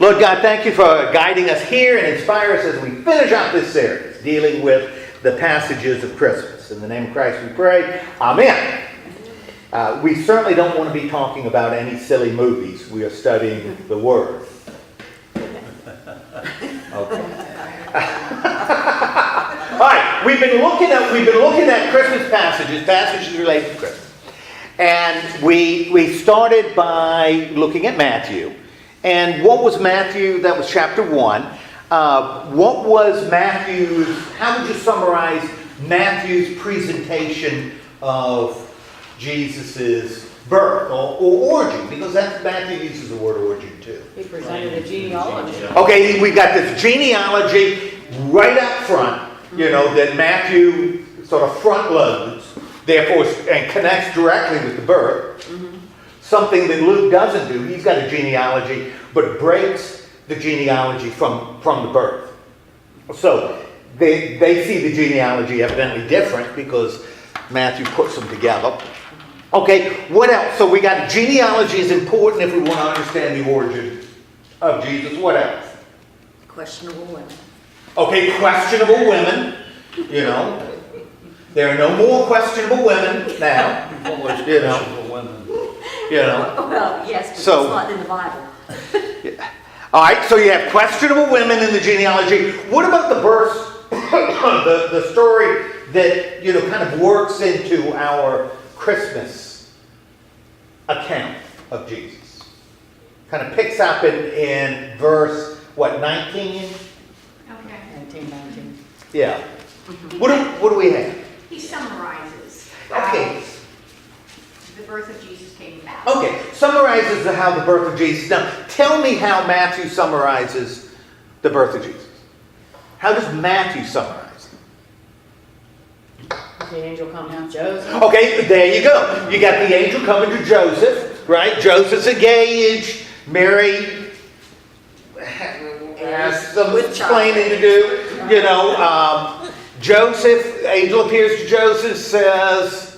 Lord God, thank you for guiding us here and inspire us as we finish out this series, dealing with the passages of Christmas. In the name of Christ we pray. Amen. We certainly don't want to be talking about any silly movies. We are studying the Word. Okay. All right, we've been looking at Christmas passages related to Christmas. And we started by looking at Matthew. And what was Matthew? That was chapter 1. What was how would you summarize Matthew's presentation of Jesus' birth or origin? Because Matthew uses the word origin too. He presented a genealogy. Okay, we got this genealogy right up front, that Matthew sort of front loads, therefore, and connects directly with the birth. Mm-hmm. Something that Luke doesn't do. He's got a genealogy, but breaks the genealogy from the birth. So they see the genealogy evidently different because Matthew puts them together. Okay, what else? So we got genealogy is important if we want to understand the origin of Jesus. What else? Questionable women. Okay, questionable women. There are no more questionable women now. Questionable women. Well, yes, but it's not in the Bible. Yeah. All right, so you have questionable women in the genealogy. What about the birth, the story that kind of works into our Christmas account of Jesus? Kind of picks up in verse 19? Okay. 19. Yeah. Mm-hmm. What do we have? He summarizes Okay. the birth of Jesus came about. Okay, summarizes how the birth of Jesus. Now, tell me how Matthew summarizes the birth of Jesus. How does Matthew summarize it? The angel comes to Joseph. Okay, there you go. You got the angel coming to Joseph, right? Joseph's engaged. Mary has some explaining to do. Joseph, angel appears to Joseph, says,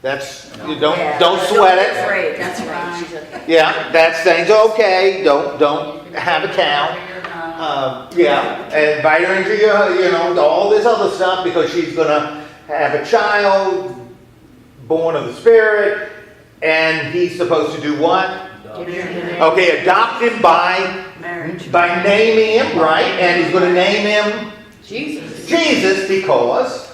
don't sweat it. Afraid. That's right. Okay. Yeah, that's things okay. Don't have a cow. And invite her into your, all this other stuff because she's gonna have a child born of the Spirit, and he's supposed to do what? Okay, adopt him by naming him, right? And he's going to name him Jesus because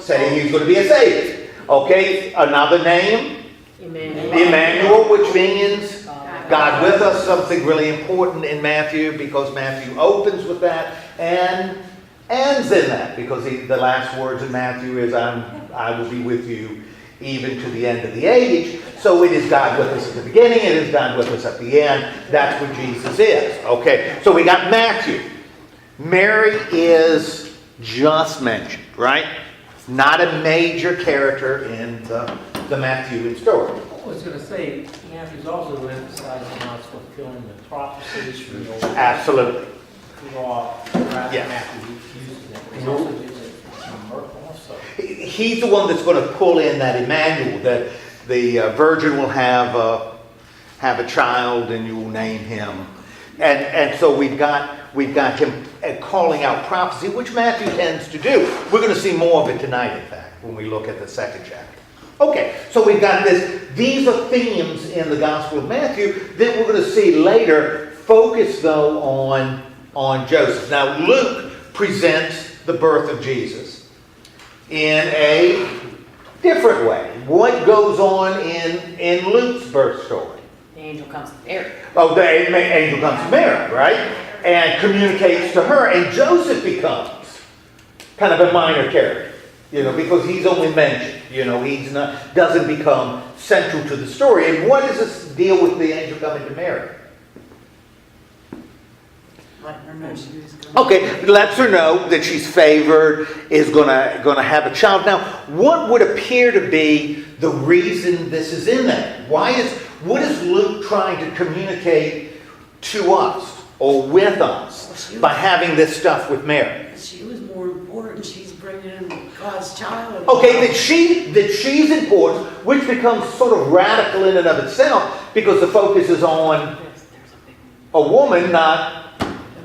saying he's going to be a savior. Okay, another name, Emmanuel, which means God with us. Something really important in Matthew because Matthew opens with that and ends in that because the last words in Matthew is I will be with you even to the end of the age. So it is God with us at the beginning, it is God with us at the end. That's what Jesus is. Okay, so we got Matthew. Mary is just mentioned, right? Not a major character in the Matthew story. I was going to say, Matthew's also emphasizing how it's fulfilling the prophecies from the Old Absolutely. Yeah. Matthew uses it. He also gives it some birth also. He's the one that's going to pull in that Emmanuel, that the virgin will have a child and you will name him. And so we've got him calling out prophecy, which Matthew tends to do. We're going to see more of it tonight, in fact, when we look at the second chapter. Okay, so we've got this. These are themes in the Gospel of Matthew that we're going to see later, focus though on Joseph. Now Luke presents the birth of Jesus in a different way. What goes on in Luke's birth story? The angel comes to Mary. Oh, the angel comes to Mary, right? And communicates to her. And Joseph becomes kind of a minor character, because he's only mentioned. He's not, doesn't become central to the story. And what does this deal with the angel coming to Mary? Okay, lets her know that she's favored, is gonna have a child. Now, what would appear to be the reason this is in there? What is Luke trying to communicate to us or with us by having this stuff with Mary? She was more important. She's bringing in God's child. Okay, that she's important, which becomes sort of radical in and of itself because the focus is on a woman, not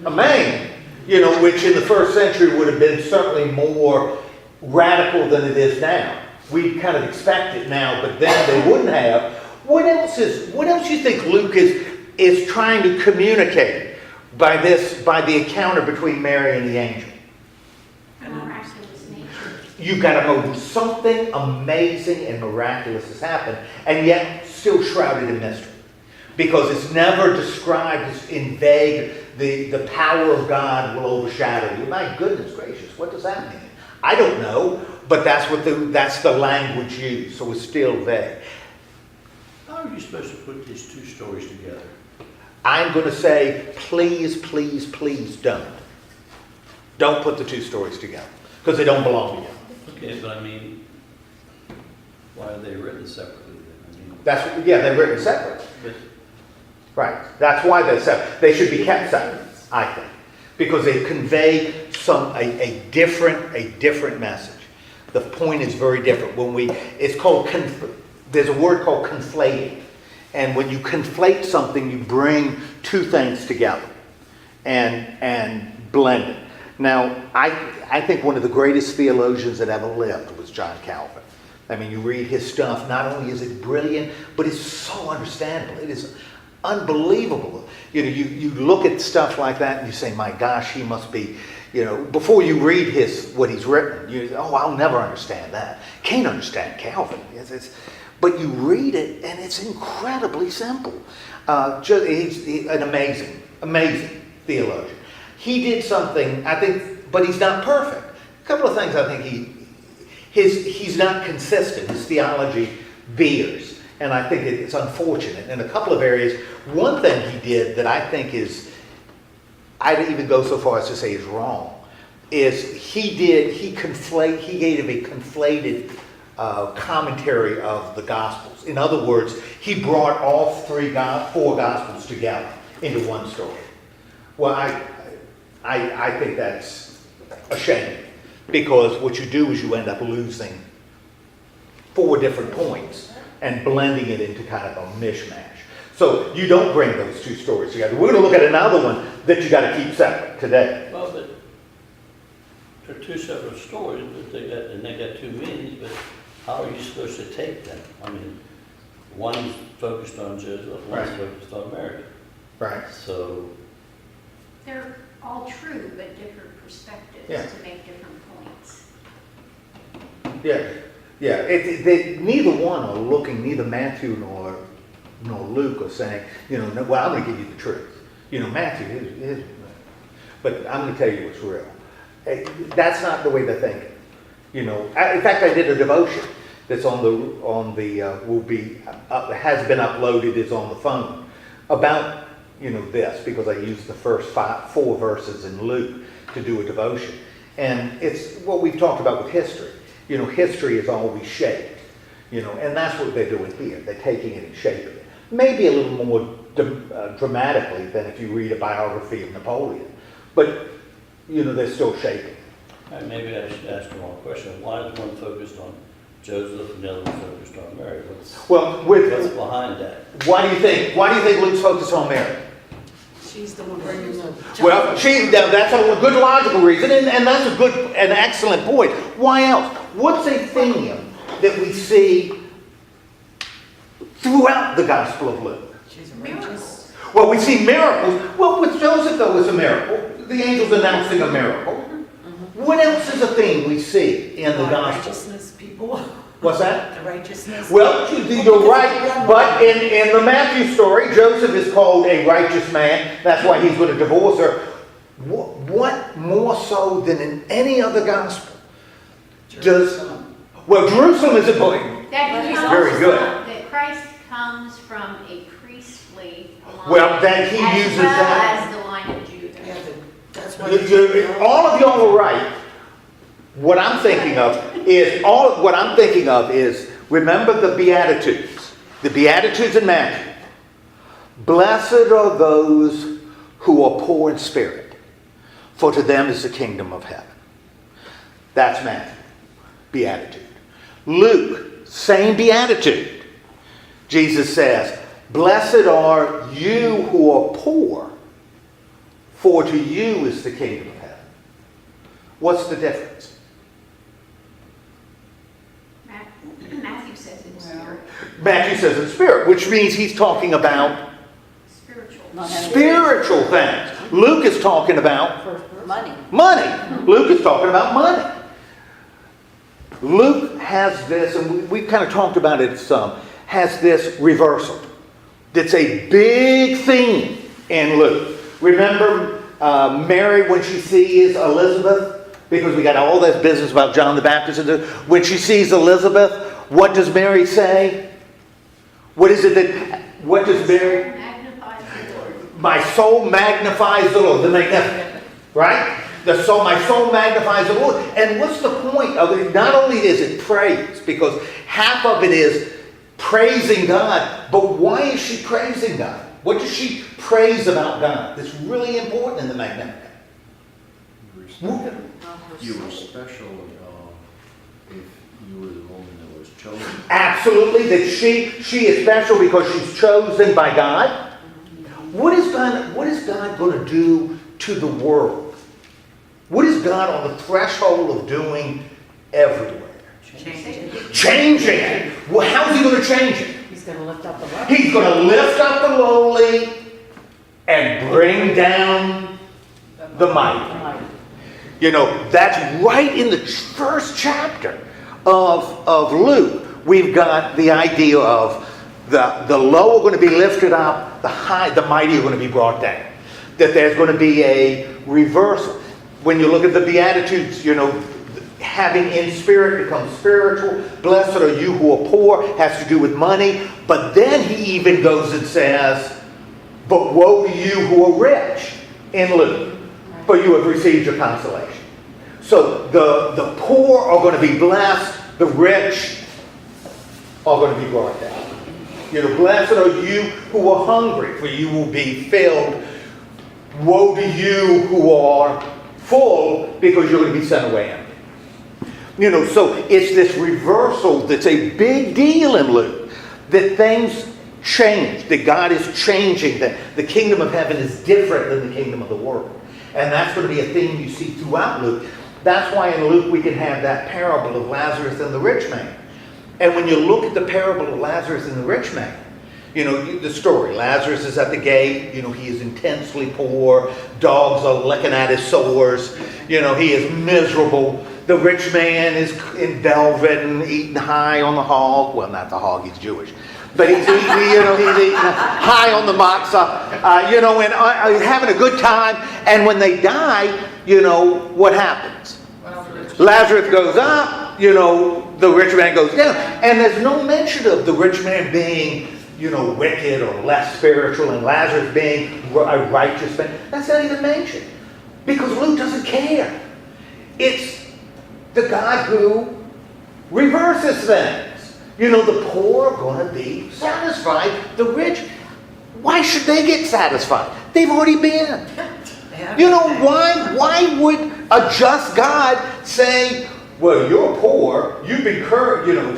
a man. You know, which in the first century would have been certainly more radical than it is now. We kind of expect it now, but then they wouldn't have. What else do you think Luke is trying to communicate by the encounter between Mary and the angel? Miraculous nature. You've got to know something amazing and miraculous has happened, and yet still shrouded in mystery. Because it's never described in vague, the power of God will overshadow you. My goodness gracious, what does that mean? I don't know, but that's the language used, so it's still vague. How are you supposed to put these two stories together? I'm going to say, please, please, please don't. Don't put the two stories together, because they don't belong together. Okay, but I mean, why are they written separately then? They're written separately. But Right. That's why they're separate. They should be kept separate, I think, because they convey a different message. The point is very different. There's a word called conflating, and when you conflate something, you bring two things together and blend it. Now, I think one of the greatest theologians that ever lived was John Calvin. I mean, you read his stuff. Not only is it brilliant, but it's so understandable. It is unbelievable. You know, you look at stuff like that and you say, my gosh, he must be, you know, before you read what he's written, I'll never understand that. Can't understand Calvin. But you read it and it's incredibly simple. He's an amazing theologian. He did something, I think, but he's not perfect. A couple of things I think he's not consistent. His theology veers. And I think it's unfortunate in a couple of areas. One thing he did that I think I'd even go so far as to say is wrong, is he gave a conflated commentary of the Gospels. In other words, he brought all four Gospels together into one story. Well, I think that's a shame, because what you do is you end up losing four different points and blending it into kind of a mishmash. So you don't bring those two stories together. We're going to look at another one that you got to keep separate today. well, but they're two separate stories, but they got two meanings. But how are you supposed to take them? I mean, one's focused on Joseph, one's Right. focused on Mary. Right. So They're all true, but different perspectives Yeah. to make different points. Yeah. Yeah. Neither one are looking, neither Matthew nor Luke are saying, well, I'm going to give you the truth. Matthew is, but I'm going to tell you what's real. That's not the way they're thinking. In fact, I did a devotion that's has been uploaded, is on the phone, about this, because I used the first 4 verses in Luke to do a devotion. And it's what we've talked about with history. History is always shaped, and that's what they're doing here. They're taking it and shaping it. Maybe a little more dramatically than if you read a biography of Napoleon. But, they're still shaping. maybe I should ask the wrong question. Why is one focused on Joseph and the other one focused on Mary? What's behind that? Why do you think Luke's focused on Mary? She's the one bringing the Well, that's a good logical reason, and that's an excellent point. Why else? What's a theme that we see throughout the Gospel of Luke? She's a righteous. Well, we see miracles. Well, with Joseph, though, it's a miracle. The angel's announcing a miracle. What else is a theme we see in the Gospel? Righteousness, people. What's that? The righteousness. Well, you're right, but in the Matthew story, Joseph is called a righteous man. That's why he's going to divorce her. What more so than in any other gospel Jerusalem. Jerusalem is a point. Very good. That Christ comes from a priestly line. Well, that he as uses well that. as the line of Judah. Yeah, that's why. All of y'all are right. What I'm thinking of is, remember the Beatitudes. The Beatitudes in Matthew. Blessed are those who are poor in spirit, for to them is the kingdom of heaven. That's Matthew. Beatitude. Luke, same beatitude. Jesus says, blessed are you who are poor for to you is the kingdom of heaven. What's the difference? Matthew says in spirit. Matthew says in spirit, which means he's talking about Spiritual. spiritual things. Luke is talking about Money. money. Luke is talking about money. Luke has this, and we've kind of talked about it some, has this reversal. That's a big theme in Luke. Remember Mary when she sees Elizabeth? Because we got all this business about John the Baptist. When she sees Elizabeth, what does Mary say? What is it that, what does Mary? Magnifies the Lord. My soul magnifies the Lord. The magnificent, right? My soul magnifies the Lord. And what's the point of it? Not only is it praise, because half of it is praising God, but why is she praising God? What does she praise about God? That's really important in the Magnificat. You were special if you were the woman that was chosen. Absolutely, that she is special because she's chosen by God. What is God going to do to the world? What is God on the threshold of doing everywhere? Changing it. Well, how is he going to change it? He's going to lift up the lowly. He's going to lift up the lowly and bring down the mighty. You know, that's right in the first chapter of Luke. We've got the idea of the low are going to be lifted up, the mighty are going to be brought down. That there's going to be a reversal. When you look at the Beatitudes, you know, having in spirit becomes spiritual. Blessed are you who are poor, has to do with money. But then he even goes and says, but woe to you who are rich in Luke, for you have received your consolation. So the poor are going to be blessed, the rich are going to be brought down. You know, blessed are you who are hungry, for you will be filled. Woe to you who are full, because you're going to be sent away empty. You know, so it's this reversal that's a big deal in Luke. That things change, that God is changing, that the kingdom of heaven is different than the kingdom of the world. And that's going to be a theme you see throughout Luke. That's why in Luke we can have that parable of Lazarus and the rich man. And when you look at the parable of Lazarus and the rich man, you know, the story. Lazarus is at the gate. You know, he is intensely poor. Dogs are licking at his sores. You know, he is miserable. The rich man is in velvet and eating high on the hog. Well, not the hog, he's Jewish. But he's eating, he's eating high on the matzah, you know, and having a good time. And when they die, you know, what happens? Lazarus goes up, you know, the rich man goes down. And there's no mention of the rich man being, you know, wicked or less spiritual, and Lazarus being a righteous man. That's not even mentioned. Because Luke doesn't care. It's the God who reverses things. You know, the poor are going to be satisfied. The rich, why should they get satisfied? They've already been. You know, why would a just God say, well, you're poor, you've been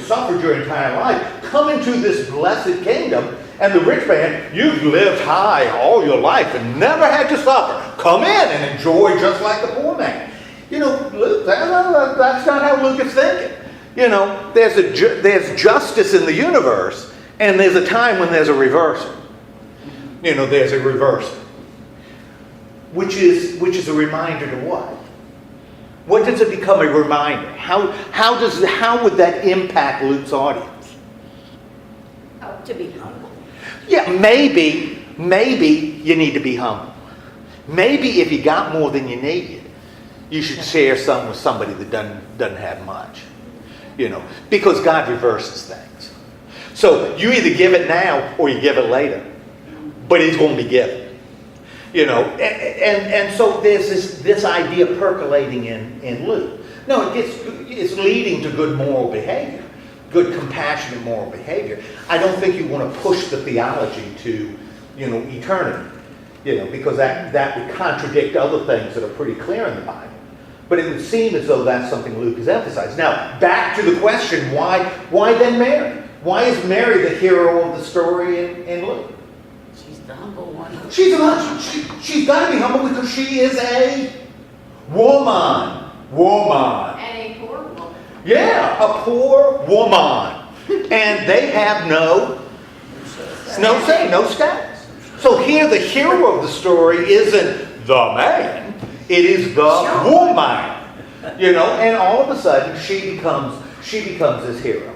suffered your entire life, come into this blessed kingdom, and the rich man, you've lived high all your life and never had to suffer. Come in and enjoy just like the poor man. You know, Luke, that's not how Luke is thinking. You know, there's justice in the universe, and there's a time when there's a reversal. You know, there's a reversal. Which is a reminder to what? What does it become a reminder? How would that impact Luke's audience? Oh, to be humble. Yeah, maybe you need to be humble. Maybe if you got more than you needed, you should share some with somebody that doesn't have much. You know, because God reverses things. So you either give it now or you give it later. But it's going to be given. You know, and so there's this idea percolating in Luke. No, it's leading to good moral behavior, good compassionate moral behavior. I don't think you want to push the theology to, you know, eternity, you know, because that would contradict other things that are pretty clear in the Bible. But it would seem as though that's something Luke has emphasized. Now, back to the question, why then Mary? Why is Mary the hero of the story in Luke? She's the humble one. she's got to be humble because she is a woman. Woman. And a poor woman. Yeah, a poor woman. And they have no say, no status. So here the hero of the story isn't the man, it is the woman. You know, and all of a sudden she becomes this hero.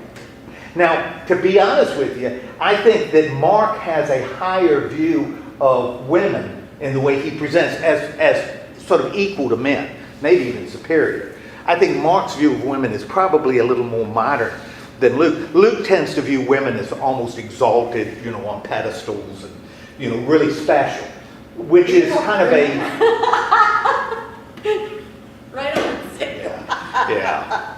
Now, to be honest with you, I think that Mark has a higher view of women in the way he presents as sort of equal to men, maybe even superior. I think Mark's view of women is probably a little more modern than Luke. Luke tends to view women as almost exalted, you know, on pedestals and, you know, really special, which is kind of a... Right on. Yeah.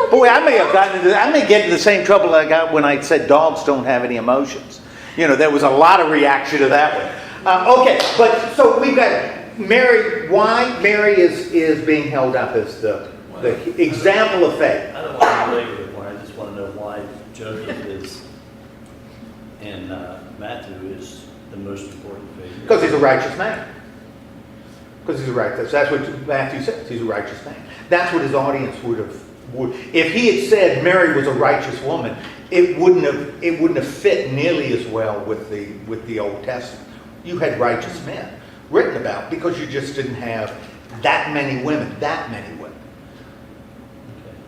Boy, I may get into the same trouble I got when I said dogs don't have any emotions. You know, there was a lot of reaction to that one. Okay, but so we've got Mary. Why Mary is being held up as the example of faith. I don't want to belabor the point. I just want to know why Joseph is and Matthew is the most important figure. Because he's a righteous man. Because he's a righteous. That's what Matthew says. He's a righteous man. That's what his audience would. If he had said Mary was a righteous woman, it wouldn't have fit nearly as well with the Old Testament. You had righteous men written about because you just didn't have that many women.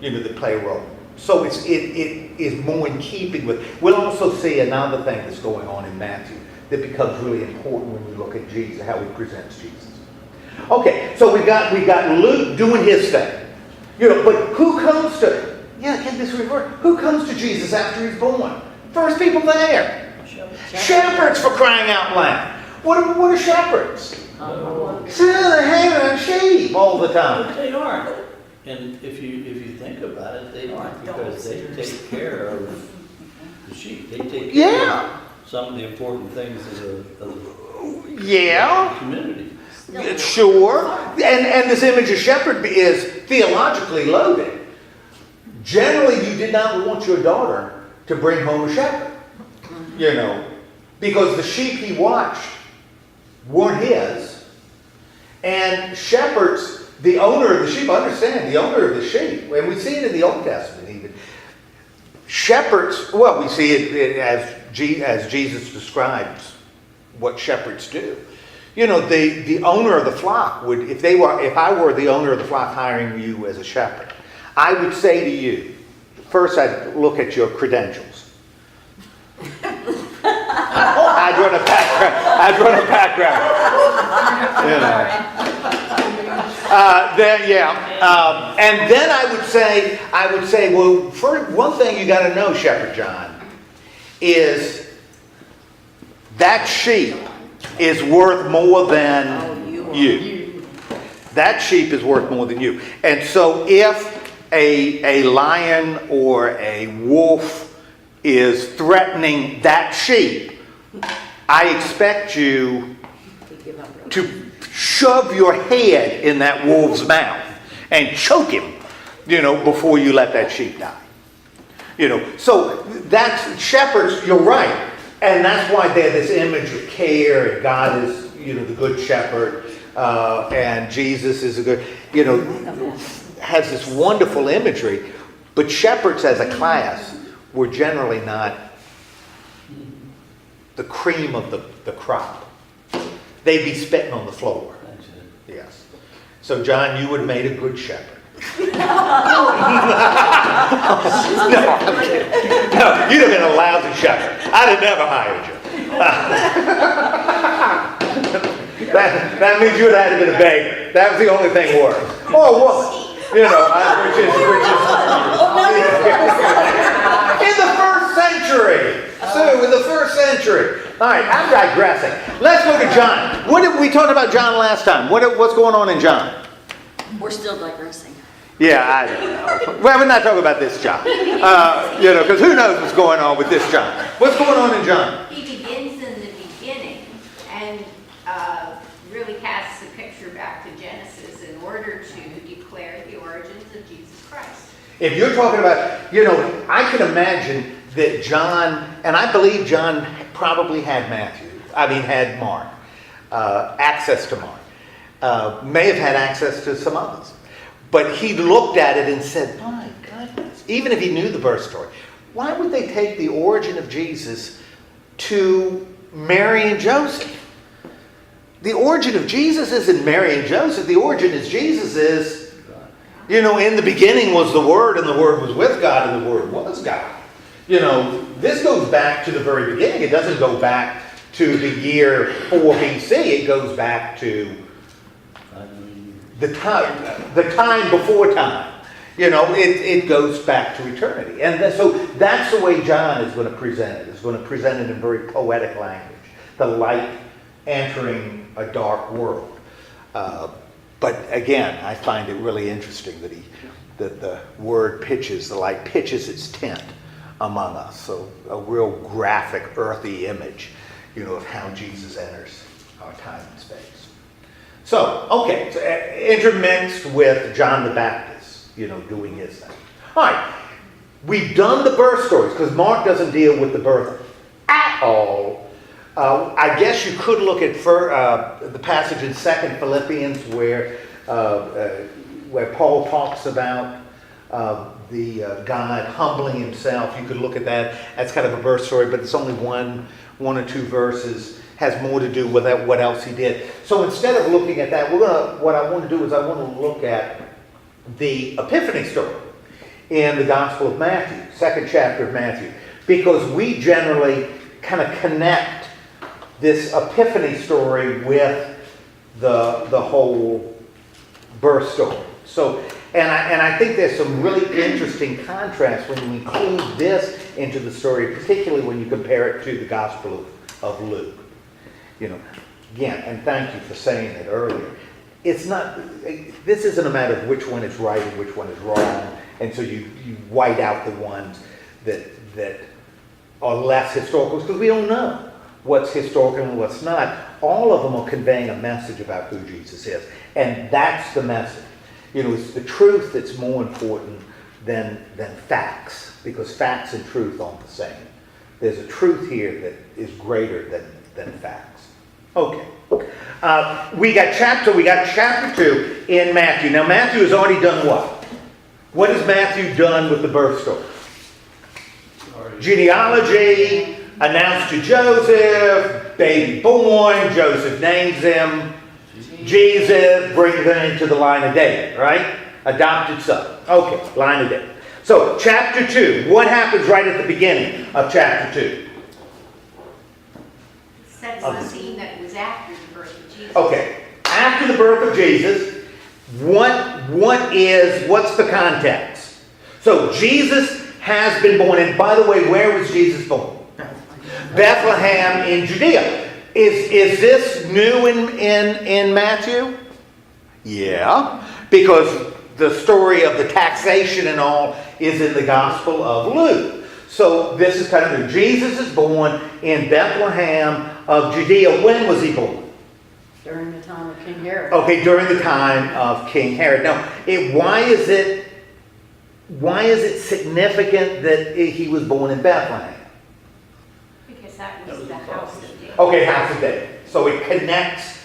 You know, that play a role. So it is more in keeping with. We'll also see another thing that's going on in Matthew that becomes really important when we look at Jesus, how he presents Jesus. Okay, so we got Luke doing his thing. You know, but who comes to who comes to Jesus after he's born? First people there. Shepherds, for crying out loud. What are shepherds? So they're hanging on sheep all the time. But they aren't. And if you think about it, they aren't, because they take care of the sheep. They take care of some of the important things of the community. Sure. And this image of shepherd is theologically loaded. Generally, you did not want your daughter to bring home a shepherd. You know, because the sheep he watched weren't his. And shepherds, the owner of the sheep, understand, the owner of the sheep, and we see it in the Old Testament even. Shepherds, well, we see it as Jesus describes what shepherds do. You know, the owner of the flock would, if I were the owner of the flock hiring you as a shepherd, I would say to you, first I'd look at your credentials. I'd run a background. You know. And then I would say, well, for one thing you got to know, Shepherd John, is that sheep is worth more than you. That sheep is worth more than you. And so if a lion or a wolf is threatening that sheep, I expect you to shove your head in that wolf's mouth and choke him, you know, before you let that sheep die. You know, so that's shepherds, you're right. And that's why they have this image of care, and God is, you know, the good shepherd, and Jesus is a good, you know, has this wonderful imagery. But shepherds as a class were generally not the cream of the crop. They'd be spitting on the floor. Yes. So John, you would have made a good shepherd. No, I'm kidding. No, you'd have been a lousy shepherd. I'd have never hired you. That means you would have had to be a beggar. That was the only thing worse. Or a woman. You know, which is in the first century. Sue, in the first century. All right, I'm digressing. Let's go to John. What did we talk about John last time? What's going on in John? We're still digressing. Yeah, I don't know. Well, we're not talking about this John. You know, because who knows what's going on with this John? What's going on in John? He begins in the beginning and really casts a picture back to Genesis in order to declare the origins of Jesus Christ. If you're talking about, you know, I can imagine that John, and I believe John probably had Matthew. had Mark, access to Mark. May have had access to some others. But he looked at it and said, my goodness, even if he knew the birth story, why would they take the origin of Jesus to Mary and Joseph? The origin of Jesus isn't Mary and Joseph. The origin is Jesus is, in the beginning was the Word, and the Word was with God, and the Word was God. This goes back to the very beginning. It doesn't go back to the year 4 BC. It goes back to the time before time. It goes back to eternity. And so that's the way John is going to present it. He's going to present it in very poetic language. The light entering a dark world. But again, I find it really interesting that the word pitches, the light pitches its tent among us. So a real graphic, earthy image, of how Jesus enters our time and space. So, okay, so intermixed with John the Baptist, doing his thing. All right, we've done the birth stories because Mark doesn't deal with the birth at all. I guess you could look at the passage in 2 Philippians where Paul talks about the God humbling himself. You could look at that. That's kind of a birth story, but it's only one or two verses. Has more to do with what else he did. So instead of looking at that, what I want to do is I want to look at the Epiphany story in the Gospel of Matthew, 2nd chapter of Matthew, because we generally kind of connect this Epiphany story with the whole birth story. So, and I think there's some really interesting contrast when you include this into the story, particularly when you compare it to the Gospel of Luke. Again, and thank you for saying it earlier. This isn't a matter of which one is right and which one is wrong, and so you white out the ones that are less historical, because we don't know what's historical and what's not. All of them are conveying a message about who Jesus is, and that's the message. It's the truth that's more important than facts, because facts and truth aren't the same. There's a truth here that is greater than facts. Okay. We got chapter 2 in Matthew. Now Matthew has already done what? What has Matthew done with the birth story? Genealogy, announced to Joseph, baby born, Joseph names him, Jesus brings them into the line of David, right? Adopted son. Okay, line of David. So chapter 2, what happens right at the beginning of chapter 2? Sets the scene that it was after the birth of Jesus. Okay, after the birth of Jesus, what's the context? So Jesus has been born, and by the way, where was Jesus born? Bethlehem in Judea. Is this new in Matthew? Yeah, because the story of the taxation and all is in the Gospel of Luke. So this is kind of new. Jesus is born in Bethlehem of Judea. When was he born? During the time of King Herod. Okay, during the time of King Herod. Now, why is it significant that he was born in Bethlehem? Because that was the house of David. Okay, house of David. So it connects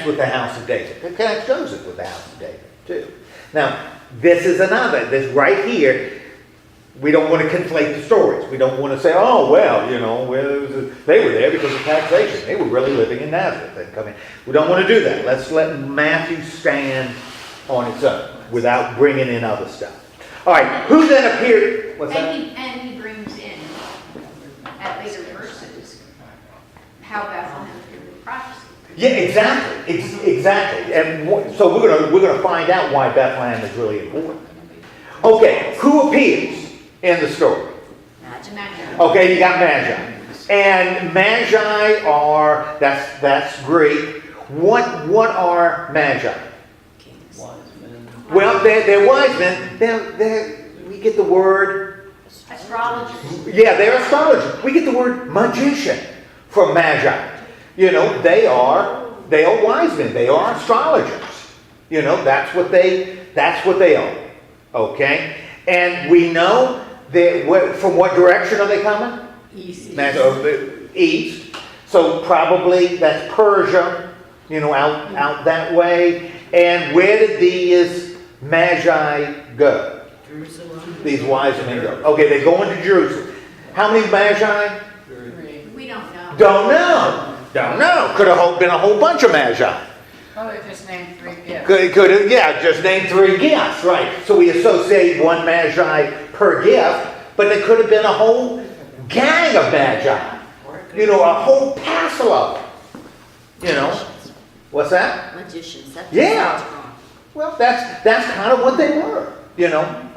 with the house of David. It connects Joseph with the house of David, too. Now, this right here, we don't want to conflate the stories. We don't want to say, oh, well, they were there because of taxation. They were really living in Nazareth. We don't want to do that. Let's let Matthew stand on its own without bringing in other stuff. All right, who then appeared? What's that? And he brings in, at later verses, how Bethlehem appeared in prophecy. Yeah, exactly. And so we're going to find out why Bethlehem is really important. Okay, who appears in the story? Magi. Okay, you got Magi. And Magi are, that's Greek. What are Magi? Wise men. Well, they're wise men. We get the word... Astrologers. Yeah, they're astrologers. We get the word magician from Magi. They are wise men. They are astrologers. That's what they are. Okay? And we know from what direction are they coming? East. East. So probably that's Persia, out that way. And where did these magi go? Jerusalem. These wise men go. Okay, they go into Jerusalem. How many magi? We don't know. Don't know. Don't know. Could have been a whole bunch of magi. Oh, they just named 3 gifts. Could have, just named 3 gifts, right? So we associate 1 magi per gift, but there could have been a whole gang of magi. A whole passel of them. What's that? Magicians. That's Yeah. what's wrong. Well, that's kind of what they were,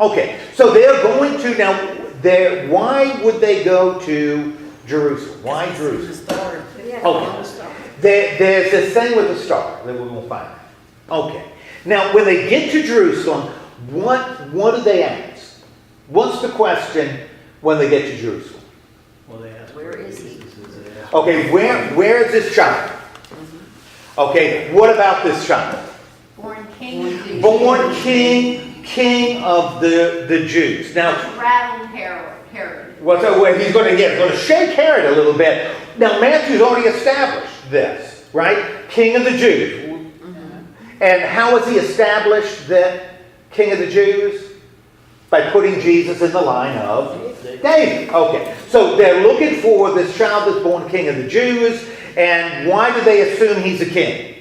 Okay, so they're going to, now, why would they go to Jerusalem? Why Jerusalem? The star. Okay. There's this thing with the star that we will find out. Okay. Now, when they get to Jerusalem, what do they ask? What's the question when they get to Jerusalem? Well, they ask, Where is he? Okay, where is this child? Okay, what about this child? Born king. Born king of the Jews. Now, Rattled Herod. he's going to shake Herod a little bit. Now, Matthew's already established this, right? King of the Jews. And how has he established that king of the Jews? By putting Jesus in the line of David. Okay, so they're looking for this child that's born king of the Jews. And why do they assume he's a king?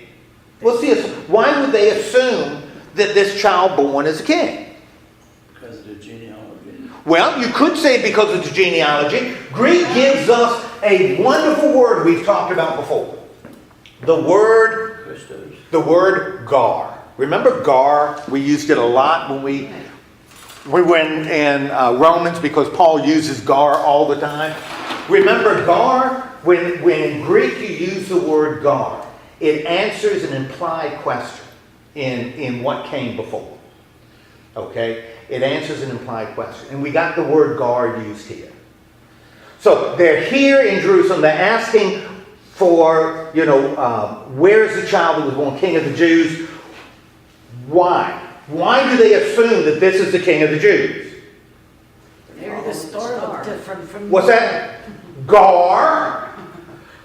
Well, see, why would they assume that this child born is a king? because of the genealogy. Well, you could say because of the genealogy. Greek gives us a wonderful word we've talked about before. The word Christos. The word gar. Remember gar? We used it a lot when we went in Romans because Paul uses gar all the time. Remember gar? When in Greek you use the word gar, it answers an implied question in what came before. Okay? It answers an implied question. And we got the word gar used here. So they're here in Jerusalem. They're asking for, where's the child that was born king of the Jews? Why? Why do they assume that this is the king of the Jews? Maybe the star looked different from... What's that? Gar.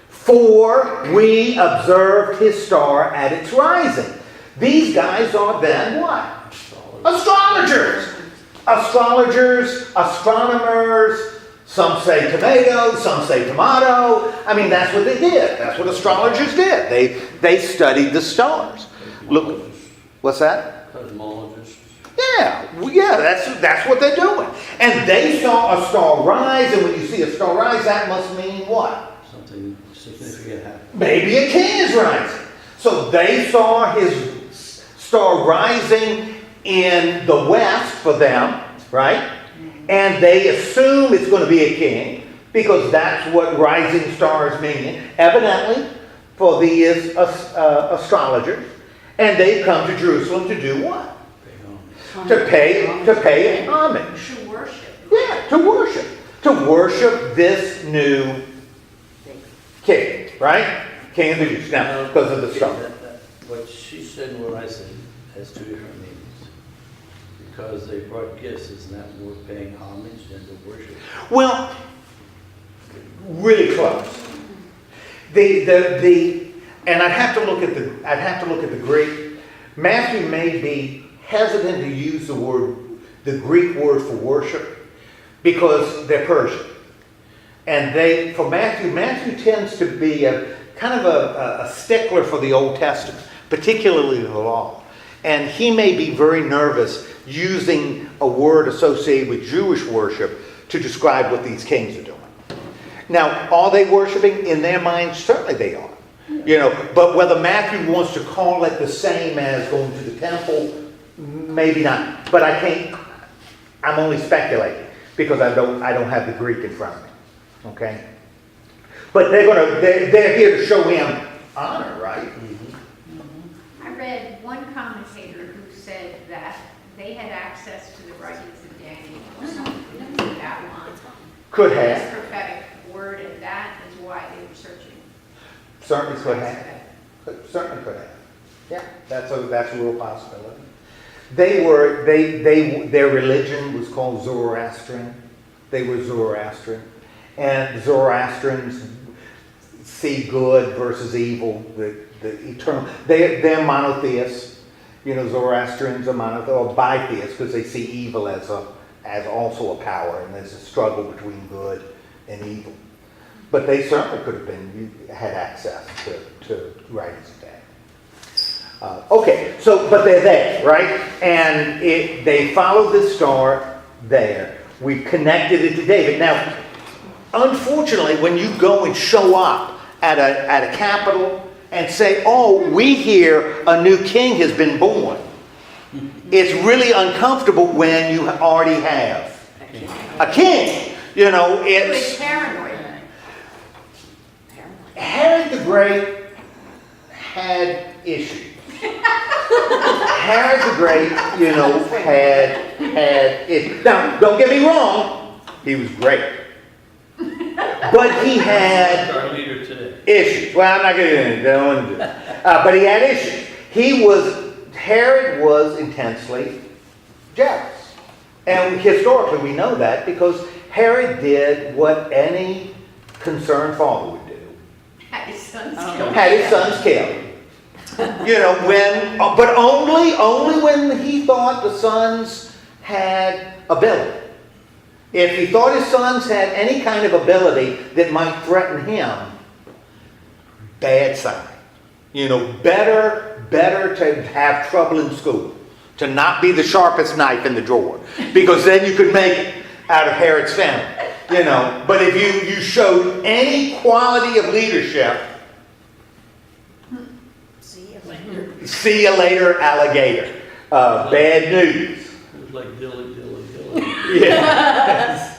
For we observed his star at its rising. These guys are then what? Astrologers. Astrologers, astronomers. Some say tomato, some say tomato. I mean, that's what they did. That's what astrologers did. They studied the stars. Look, what's that? Cosmologists. Yeah, that's what they're doing. And they saw a star rise, and when you see a star rise, that must mean what? Something significant happened. Maybe a king is rising. So they saw his star rising in the west for them, right? And they assume it's going to be a king because that's what rising stars mean, evidently, for these astrologers. And they've come to Jerusalem to do what? To pay homage. To worship. Yeah, to worship. To worship this new king, right? King of the Jews. Now, because of the stars. What she said and what I said has two different meanings. Because they brought gifts, isn't that more paying homage than to worship? Well, really close. And I'd have to look at the Greek. Matthew may be hesitant to use the Greek word for worship because they're Persian. And for Matthew tends to be a kind of a stickler for the Old Testament, particularly the law. And he may be very nervous using a word associated with Jewish worship to describe what these kings are doing. Now, are they worshiping? In their minds, certainly they are. But whether Matthew wants to call it the same as going to the temple, maybe not. But I'm only speculating because I don't have the Greek in front of me. Okay? But they're here to show him honor, right? I read one commentator who said that they had access to the writings of Daniel or something like that line. Could This have. prophetic word, and that is why they were searching. Certainly could have. Certainly could have. Yeah, that's a real possibility. Their religion was called Zoroastrian. They were Zoroastrian. And Zoroastrians, see good versus evil, the eternal. They're monotheists. You know, Zoroastrians are monotheists, or bitheists, because they see evil as also a power, and there's a struggle between good and evil. But they certainly could have had access to writings of that. Okay, but they're there, right? And they follow this star there. We connected it to David. Now, unfortunately, when you go and show up at a capital and say, "Oh, we hear a new king has been born," it's really uncomfortable when you already have a king. You know, It's paranoid. Herod the Great had issues. Herod the Great, you know, had issues. Now, don't get me wrong, he was great. But he had Our leader today. issues. Well, I'm not going to get into that. But he had issues. Herod was intensely jealous. And historically we know that because Herod did what any concerned father would do. Had his sons killed. Had his sons killed. You know, but only when he thought the sons had ability. If he thought his sons had any kind of ability that might threaten him, bad sign. You know, better to have trouble in school, to not be the sharpest knife in the drawer, because then you could make it out of Herod's family. You know, but if you showed any quality of leadership, see you later, alligator. Bad news. It was like dilly. Yeah.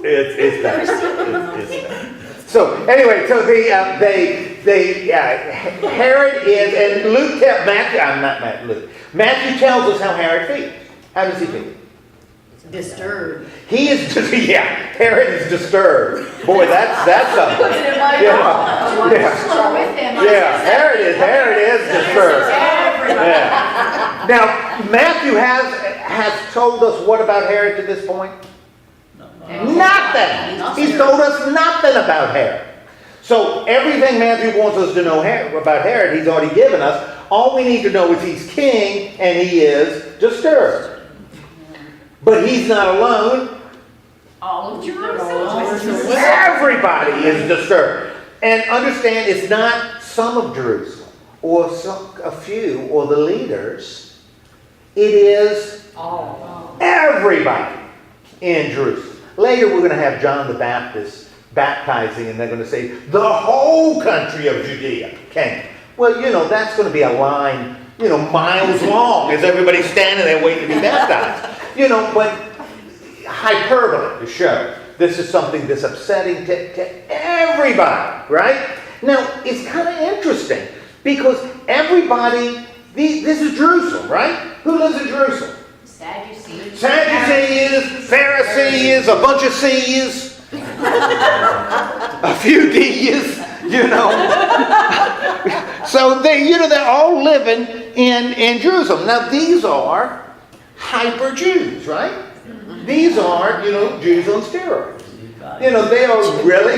It's bad. It's bad. So anyway, so Herod is, and Matthew tells us how Herod feels. How does he feel? Disturbed. He is just, Herod is disturbed. Boy, that's something. Herod is disturbed. Yeah. Now, Matthew has told us what about Herod to this point? Nothing. He's told us nothing about Herod. So everything Matthew wants us to know about Herod, he's already given us. All we need to know is he's king and he is disturbed. But he's not alone. All of Jerusalem. Everybody is disturbed. And understand, it's not some of Jerusalem or a few or the leaders. It is everybody in Jerusalem. Later we're going to have John the Baptist baptizing and they're going to say, the whole country of Judea came. Well, you know, that's going to be a line, you know, miles long as everybody's standing there waiting to be baptized. You know, but hyperbole to show this is something that's upsetting to everybody, right? Now, it's kind of interesting because everybody, this is Jerusalem, right? Who lives in Jerusalem? Sadducees, Pharisees, a bunch of C's, a few D's, you know. So they're all living in Jerusalem. Now, these are hyper Jews, right? These are, you know, Jews on steroids. You know, they are really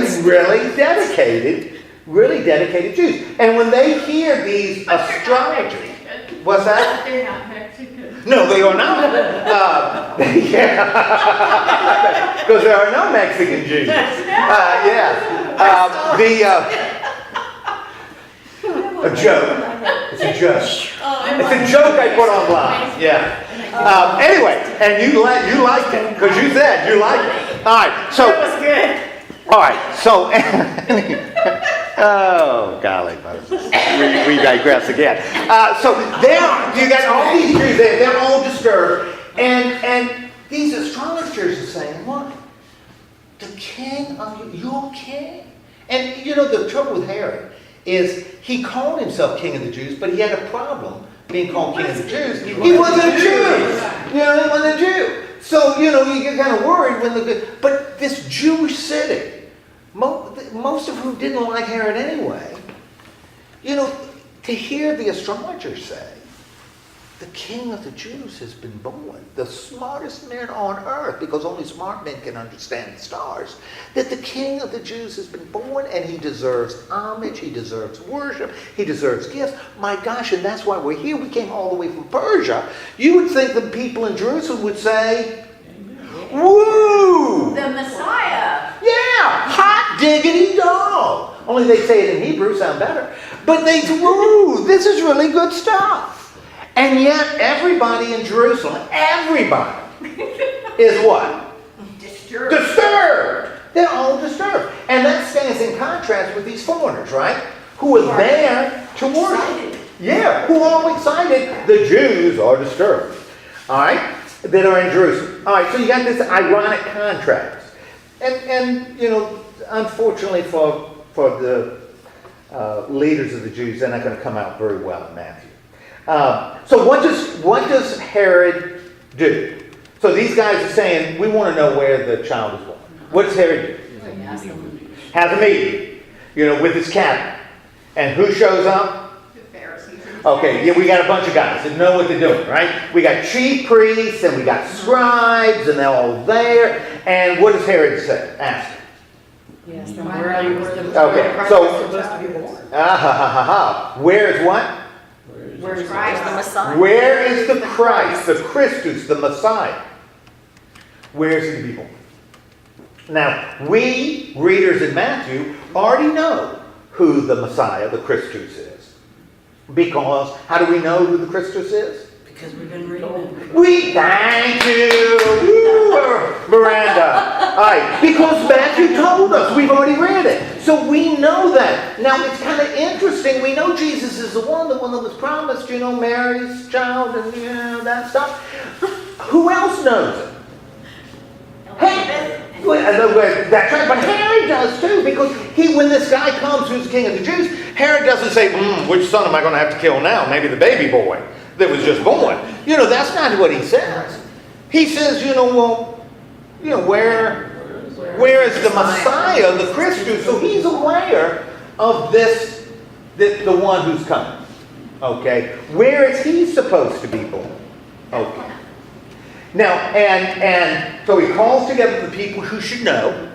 dedicated Jews. And when they hear these astrologers, what's that? They're not Mexican. No, they are not. Because there are no Mexican Jews. A joke. It's a joke. It's a joke I put online. Yeah. Anyway, and you liked it because you said you liked it. All right. So That was good. all right. So oh golly, we digress again. So you got all these Jews there. They're all disturbed, and these astrologers are saying, "What? The king of your king?" And you know the trouble with Herod is he called himself king of the Jews, but he had a problem being called king of the Jews. He wasn't a Jew. You know, he wasn't a Jew. So, you know, you get kind of worried but this Jewish city, most of whom didn't like Herod anyway, you know, to hear the astrologers say, the King of the Jews has been born. The smartest man on earth, because only smart men can understand the stars, that the King of the Jews has been born, and he deserves homage, he deserves worship, he deserves gifts. My gosh, and that's why we're here. We came all the way from Persia. You would think the people in Jerusalem would say, woo! The Messiah. Yeah, hot diggity dog. Only they say it in Hebrew, sound better. But they, woo, this is really good stuff. And yet everybody in Jerusalem, everybody, is what? Disturbed. Disturbed. They're all disturbed. And that stands in contrast with these foreigners, right? Who are there to worship. Yeah, who are all excited. The Jews are disturbed. All right? That are in Jerusalem. All right, so you got this ironic contrast. And you know, unfortunately for the leaders of the Jews, they're not going to come out very well in Matthew. So what does Herod do? So these guys are saying, we want to know where the child is born. What does Herod do? Has a meeting, you know, with his cabinet. And who shows up? The Pharisees. Okay, yeah, we got a bunch of guys that know what they're doing, right? We got chief priests and we got scribes and they're all there. And what does Herod say? Ask him. Yes, then where are you? Okay, so where's what? Where's the Christ. Messiah? Where is the Christ, the Christus, the Messiah? Where is he to be born? Now, we, readers in Matthew, already know who the Messiah, the Christus is. Because, how do we know who the Christus is? Because we've been reading it. We thank you, Woo, Miranda. All right, because Matthew told us, we've already read it, so we know that. Now it's kind of interesting. We know Jesus is the one that was promised. You know, Mary's child, and you know that stuff. Who else knows it? Hey, that's right, but Herod does too, because when this guy comes who's the King of the Jews, Herod doesn't say, which son am I going to have to kill now? Maybe the baby boy that was just born. You know, that's not what he says. He says, where is the Messiah, the Christus? So he's aware of this, the one who's coming. Okay, where is he supposed to be born? Okay. Now, and so he calls together the people who should know,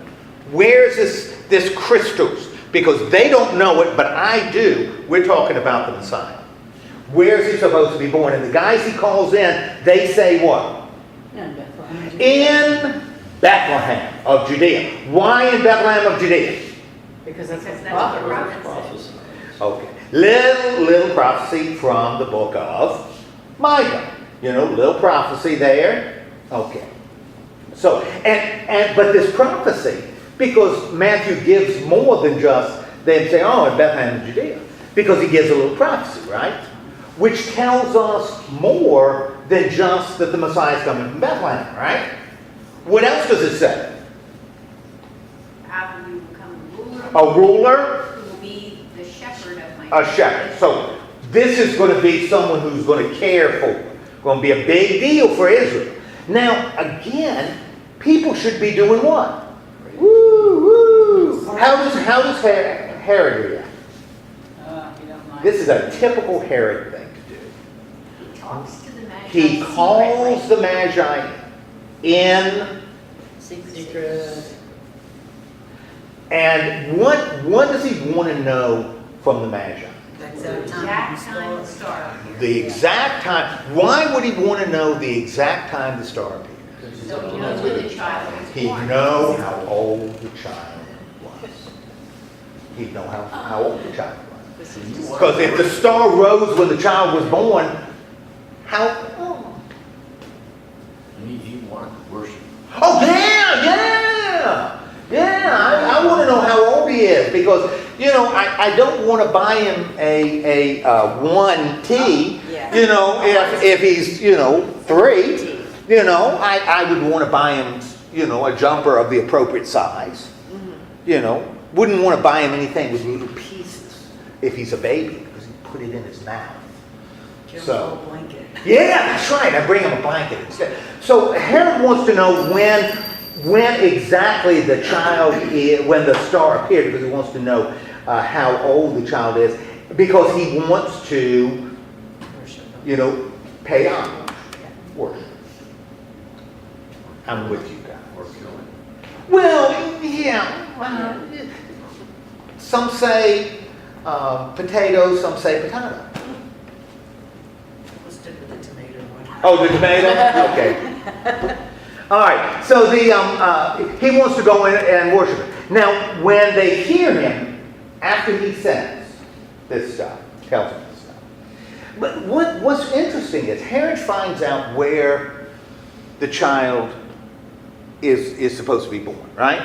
where is this Christus? Because they don't know it, but I do. We're talking about the Messiah. Where is he supposed to be born? And the guys he calls in, they say what? In Bethlehem of Judea. Why in Bethlehem of Judea? Because that's Because the that's the prophet. prophecy. Okay. Little prophecy from the book of Micah. You know, little prophecy there. Okay. So, but this prophecy, because Matthew gives more than just them saying, in Bethlehem of Judea. Because he gives a little prophecy, right? Which tells us more than just that the Messiah is coming from Bethlehem, right? What else does it say? After you become a ruler. A ruler? Who will be the shepherd of my A shepherd. So this is going to be someone who's going to care for. Going to be a big deal for Israel. Now, again, people should be doing what? Woo, woo. How does Herod react? He don't mind. This is a typical Herod thing to do. He talks to the Magi. He calls the Magi in, Secret. and what does he want to know from the Magi? The Exact time the star appeared. The exact time. Why would he want to know the exact time the star appeared? So he knows when the child was He'd born. know how old the child was. He'd know how old the child was. Because if the star rose when the child was born, how old? And he wanted to worship. Oh, yeah, I want to know how old he is, because, I don't want to buy him a 1T, if he's, 3, I would want to buy him, a jumper of the appropriate size, wouldn't want to buy him anything with little pieces if he's a baby, because he put it in his mouth. So, Blanket. yeah, that's right. I bring him a blanket instead. So Herod wants to know when exactly the child is, when the star appeared, because he wants to know how old the child is, because he wants to, pay homage, worship. I'm with you guys. Or killing. Well, yeah. Some say potato, some say potato. Let's stick with the tomato one. Oh, the tomato? Okay. All right. So he wants to go in and worship it. Now, when they hear him, after he says this stuff, tells them this stuff. But what's interesting is Herod finds out where the child is supposed to be born, right?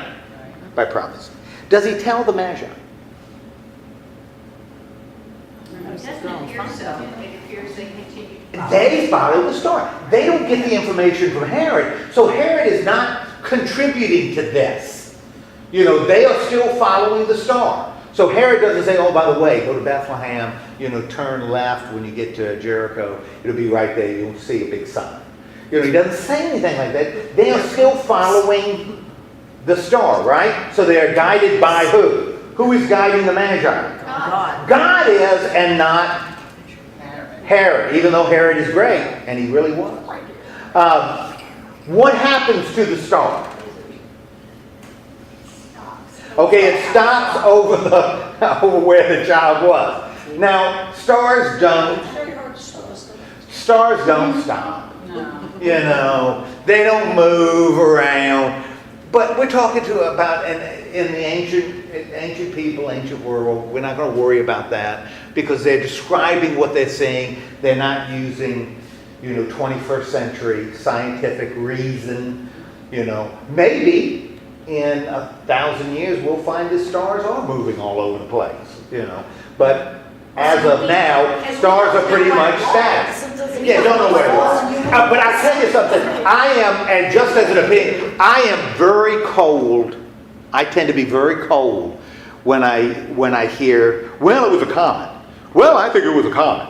By prophecy. Does he tell the Magi? It doesn't appear so. It appears they continue to follow. They follow the star. They don't get the information from Herod. So Herod is not contributing to this. You know, they are still following the star. So Herod doesn't say, oh, by the way, go to Bethlehem, turn left when you get to Jericho. It'll be right there. You'll see a big sign. He doesn't say anything like that. They are still following the star, right? So they are guided by who? Who is guiding the Magi? God. God is, and not Herod, even though Herod is great, and he really was. What happens to the star? Okay, it stops over where the child was. Now, stars don't stop. No. They don't move around. But we're talking about in the ancient people, ancient world. We're not going to worry about that because they're describing what they're seeing. They're not using, 21st century scientific reason. Maybe in 1,000 years we'll find the stars are moving all over the place. But as of now, stars are pretty much static. Yeah, don't know where it was. But I'll tell you something. I am, and just as an opinion, I am very cold. I tend to be very cold when I hear, well, it was a comet. Well, I think it was a comet.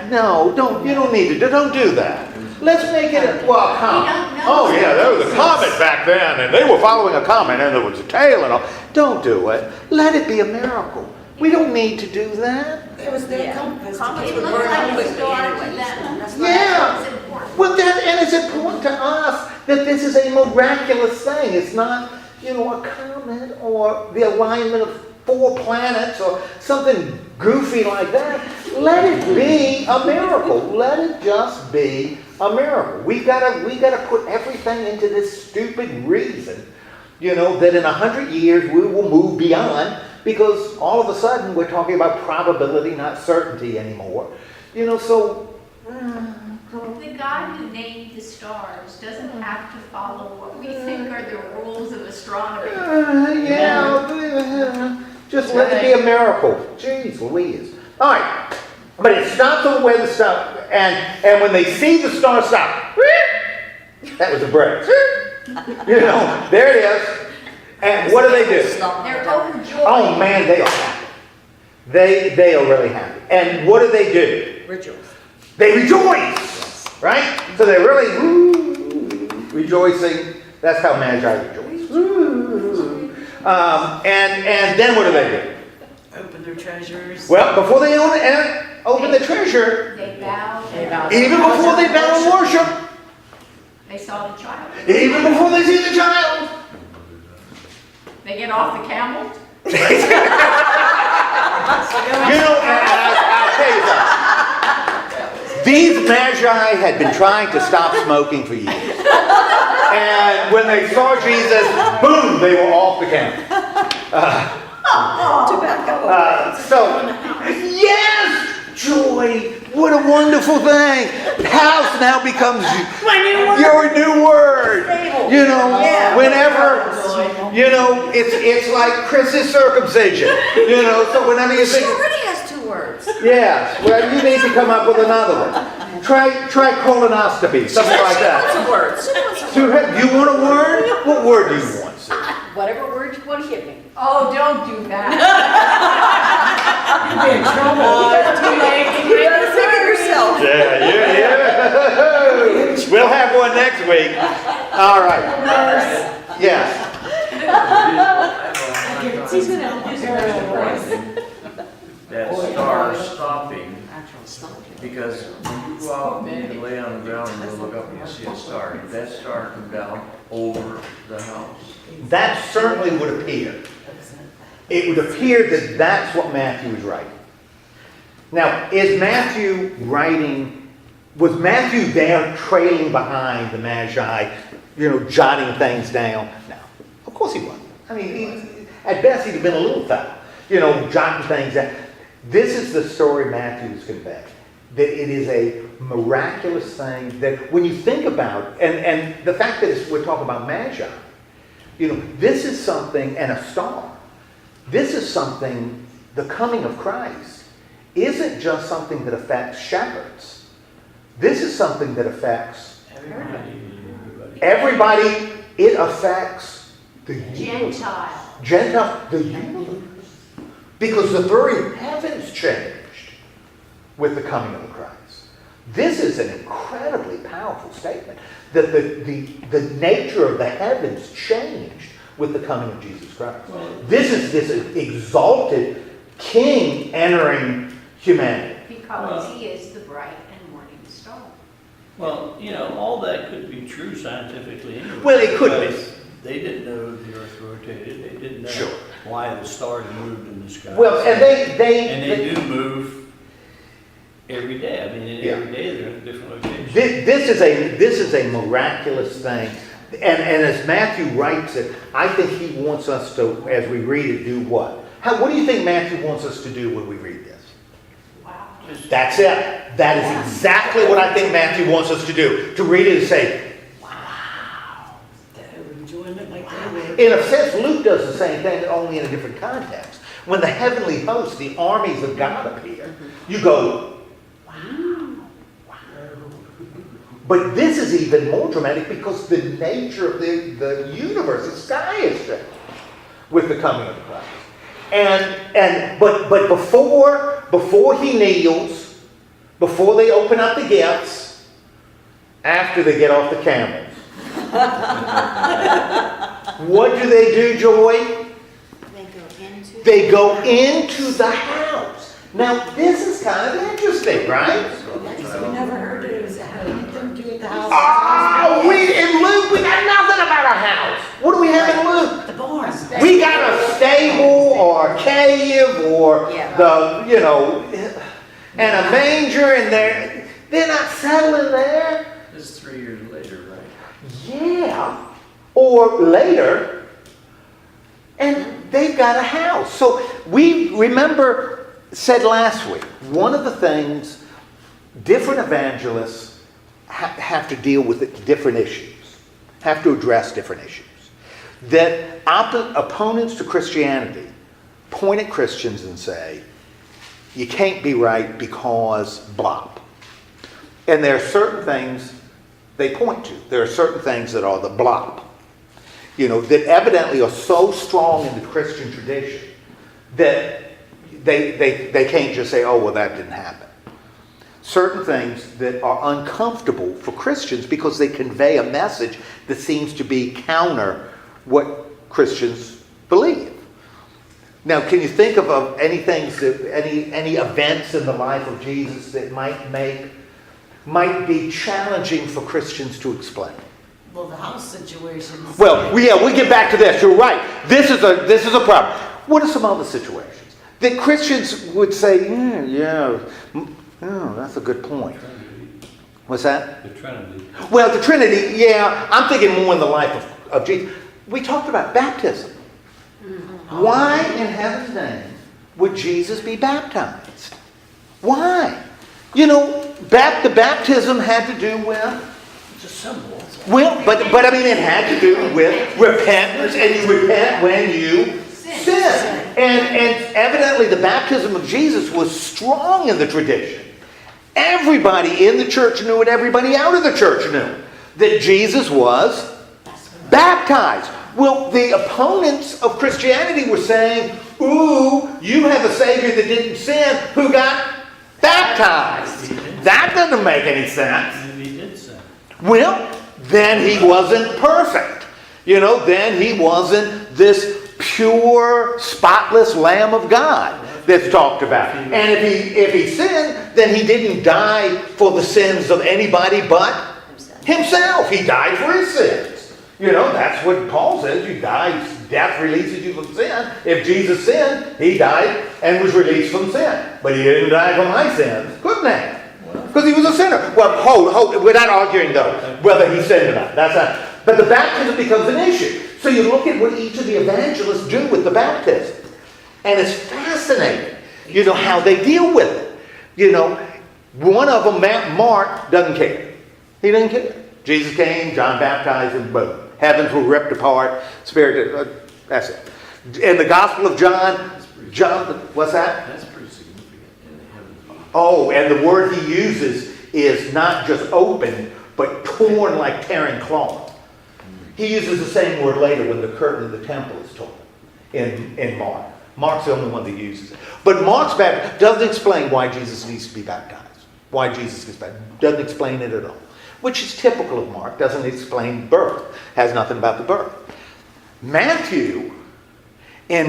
You don't need to. Don't do that. Let's make it a comet. Oh yeah, there was a comet back then, and they were following a comet, and there was a tail and all. Don't do it. Let it be a miracle. We don't need to do that. It was their compass. It looks like a star to them. Yeah. It's important. Well, and it's important to us that this is a miraculous thing. It's not, a comet or the alignment of 4 planets or something goofy like that. Let it be a miracle. Let it just be a miracle. We gotta put everything into this stupid reason, that in 100 years we will move beyond. Because all of a sudden we're talking about probability, not certainty anymore. So... The God who named the stars doesn't have to follow what we think are the rules of astronomy. Just let it be a miracle. Jeez Louise. All right. But it stops over where the star... And when they see the star stop... That was a break. There it is. And what do? They're overjoyed. Oh man, they are happy. They are really happy. And what do? Rejoice. They rejoice, right? So they're really rejoicing. That's how Magi rejoice. And then what do? Open their treasures. Well, before they open the treasure, They bow. even before they bow and worship, They saw the child. even before they see the child. They get off the camel. I'll tell you something. These Magi had been trying to stop smoking for years. And when they saw Jesus, boom, they were off the camel. Yes, joy. What a wonderful thing. House now becomes your new word. Whenever, it's like Chris's circumcision. So whenever you She think... already has 2 words. Yes, well, you need to come up with another one. Try colonoscopy, something like that. She wants a word. You want a word? What word do you want, Sue? Whatever word you want to give me. Oh, don't do that. You'll be in trouble. Too late. You better figure yourself. Yeah. We'll have one next week. All right. Yes. He's going to use her voice. That star stopping Because when you go out and you lay on the ground and you look up and you see a star, did that star come down over the house? That certainly would appear. It would appear that that's what Matthew is writing. Now, was Matthew there trailing behind the Magi, jotting things down? No, of course he wasn't. I mean, at best he'd have been a little fellow, jotting things down. This is the story Matthew is conveying. That it is a miraculous thing that when you think about, and the fact that we're talking about Magi, this is something, and a star. This is something, the coming of Christ isn't just something that affects shepherds. This is something that affects everybody. It affects the universe. Gentile, the universe. Because the very heavens changed with the coming of the Christ. This is an incredibly powerful statement that the nature of the heavens changed with the coming of Jesus Christ. This is this exalted King entering humanity. Because he is the bright and morning star. Well, all that could be true scientifically anyway. Well, it could be. Because they didn't know the earth rotated. They didn't know Sure. why the stars moved in the sky. Well, and they do move every day. I mean, every day they're in a different location. This is a miraculous thing. And as Matthew writes it, I think he wants us to, as we read it, do what? What do you think Matthew wants us to do when we read this? Wow. That's it. That is exactly what I think Matthew wants us to do. To read it and say, wow. They're enjoying it like they were. In a sense, Luke does the same thing, only in a different context. When the heavenly hosts, the armies of God appear, you go, but this is even more dramatic because the nature of the universe, the sky is changed with the coming of Christ. But before he kneels, before they open up the gifts, after they get off the camels, what do they do, Joy? They go into the house. Now this is kind of interesting, right? We never heard it was anything to do with the house. In Luke, we got nothing about a house. What do we have in Luke? The barn. We got a stable or a cave or and a manger, and they're not settling there. This is 3 years later, right? Yeah, or later, and they've got a house. So we said last week, one of the things different evangelists have to deal with different issues, have to address different issues. That opponents to Christianity point at Christians and say, you can't be right because blah. And there are certain things they point to. There are certain things that are the blah. That evidently are so strong in the Christian tradition that they can't just say, oh, well, that didn't happen. Certain things that are uncomfortable for Christians because they convey a message that seems to be counter what Christians believe. Now, can you think of any events in the life of Jesus that might be challenging for Christians to explain? Well, the house situation. Well, yeah, we get back to this. You're right. This is a problem. What are some other situations that Christians would say, that's a good point. What's that? The Trinity. Well, the Trinity, yeah. I'm thinking more in the life of Jesus. We talked about baptism. Mm-hmm. Why in heaven's name would Jesus be baptized? Why? The baptism had to do with... It's a symbol. Well, but I mean, it had to do with repentance, and you repent when you sin. And evidently the baptism of Jesus was strong in the tradition. Everybody in the church knew it, everybody out of the church knew that Jesus was baptized. Well, the opponents of Christianity were saying, ooh, you have a Savior that didn't sin who got baptized. That doesn't make any sense. And he did sin. Well, then he wasn't perfect. Then he wasn't this pure, spotless Lamb of God. that's talked about. And if he sinned, then he didn't die for the sins of anybody but himself. He died for his sins. You know, that's what Paul says. You die, death releases you from sin. If Jesus sinned, he died and was released from sin. But he didn't die for my sins. Couldn't have. Because he was a sinner. Well, hold. We're not arguing, though, whether he sinned or not. That's not. But the baptism becomes an issue. So you look at what each of the evangelists do with the baptism. And it's fascinating, you know, how they deal with it. You know, one of them, Mark, doesn't care. He doesn't care. Jesus came, John baptized him, boom. Heavens were ripped apart, Spirit, that's it. In the Gospel of John, what's that? That's pretty significant in the heavenly. Oh, and the word he uses is not just open, but torn like tearing cloth. He uses the same word later when the curtain of the temple is torn in Mark. Mark's the only one that uses it. But Mark's baptism doesn't explain why Jesus needs to be baptized. Why Jesus gets baptized. Doesn't explain it at all. Which is typical of Mark. Doesn't explain birth. Has nothing about the birth. In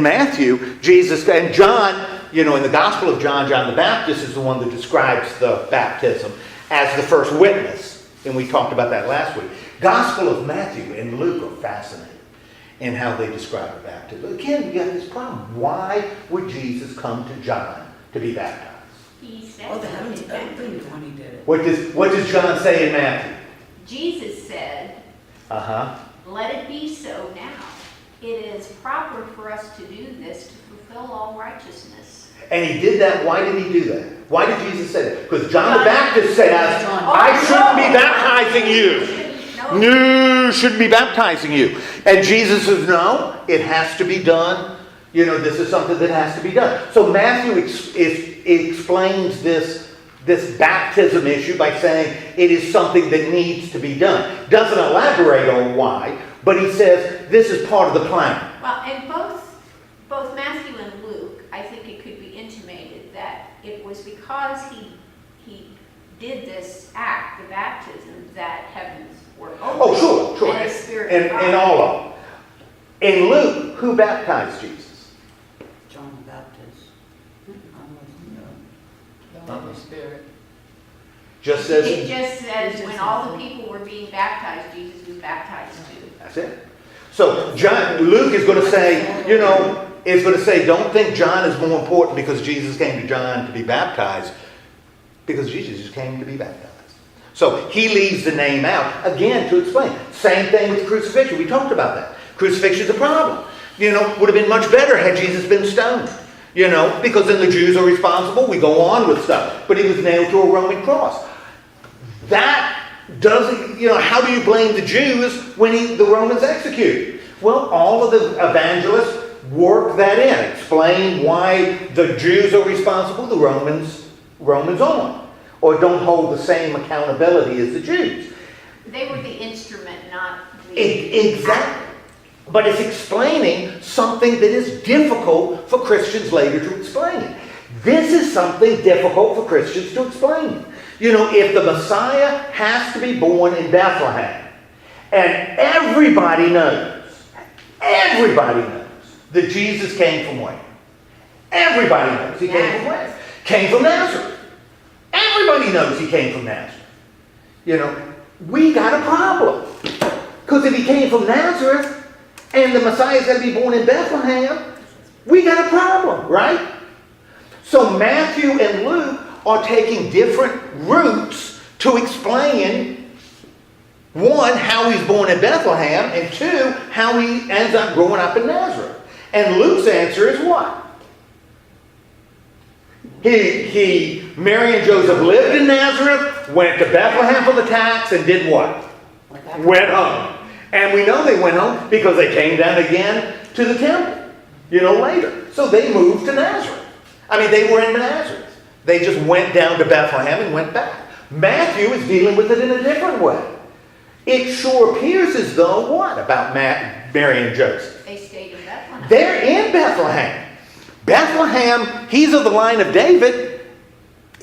Matthew, Jesus and John, you know, in the Gospel of John, John the Baptist is the one that describes the baptism as the first witness. And we talked about that last week. Gospel of Matthew and Luke are fascinating in how they describe the baptism. Again, you got this problem. Why would Jesus come to John to be baptized? He said. Oh, the heavens opened when he did it. What does John say in Matthew? Jesus said, let it be so now. It is proper for us to do this to fulfill all righteousness. And he did that. Why did he do that? Why did Jesus say that? Because John the Baptist said, I shouldn't be baptizing you. No, shouldn't be baptizing you. And Jesus says, no, it has to be done. You know, this is something that has to be done. So Matthew explains this baptism issue by saying it is something that needs to be done. Doesn't elaborate on why, but he says this is part of the plan. Well, and both Matthew and Luke, I think it could be intimated that it was because he did this act, the baptism, that heavens were open. Oh, sure. And the Spirit And all of them. In Luke, who baptized Jesus? John the Baptist. The Holy Spirit. Just says It just says when all the people were being baptized, Jesus was baptized too. That's it. So Luke is going to say, you know, is going to say, don't think John is more important because Jesus came to John to be baptized, because Jesus just came to be baptized. So he leaves the name out, again, to explain. Same thing with crucifixion. We talked about that. Crucifixion is a problem. You know, would have been much better had Jesus been stoned. You know, because then the Jews are responsible. We go on with stuff. But he was nailed to a Roman cross. That doesn't, you know, how do you blame the Jews when the Romans executed? Well, all of the evangelists work that in. Explain why the Jews are responsible, the Romans aren't. Or don't hold the same accountability as the Jews. They were the instrument, not the... Exactly. But it's explaining something that is difficult for Christians later to explain. This is something difficult for Christians to explain. You know, if the Messiah has to be born in Bethlehem, and everybody knows that Jesus came from where? Everybody knows he came from where? Came from Nazareth. Everybody knows he came from Nazareth. You know, we got a problem. Because if he came from Nazareth and the Messiah's got to be born in Bethlehem, we got a problem, right? So Matthew and Luke are taking different routes to explain, one, how he's born in Bethlehem, and two, how he ends up growing up in Nazareth. And Luke's answer is what? Mary and Joseph lived in Nazareth, went to Bethlehem for the tax, and did what? Went home. And we know they went home because they came down again to the temple, you know, later. So they moved to Nazareth. I mean, they were in Nazareth. They just went down to Bethlehem and went back. Matthew is dealing with it in a different way. It sure appears as though, what about Mary and Joseph? They stayed in Bethlehem. They're in Bethlehem. Bethlehem, he's of the line of David.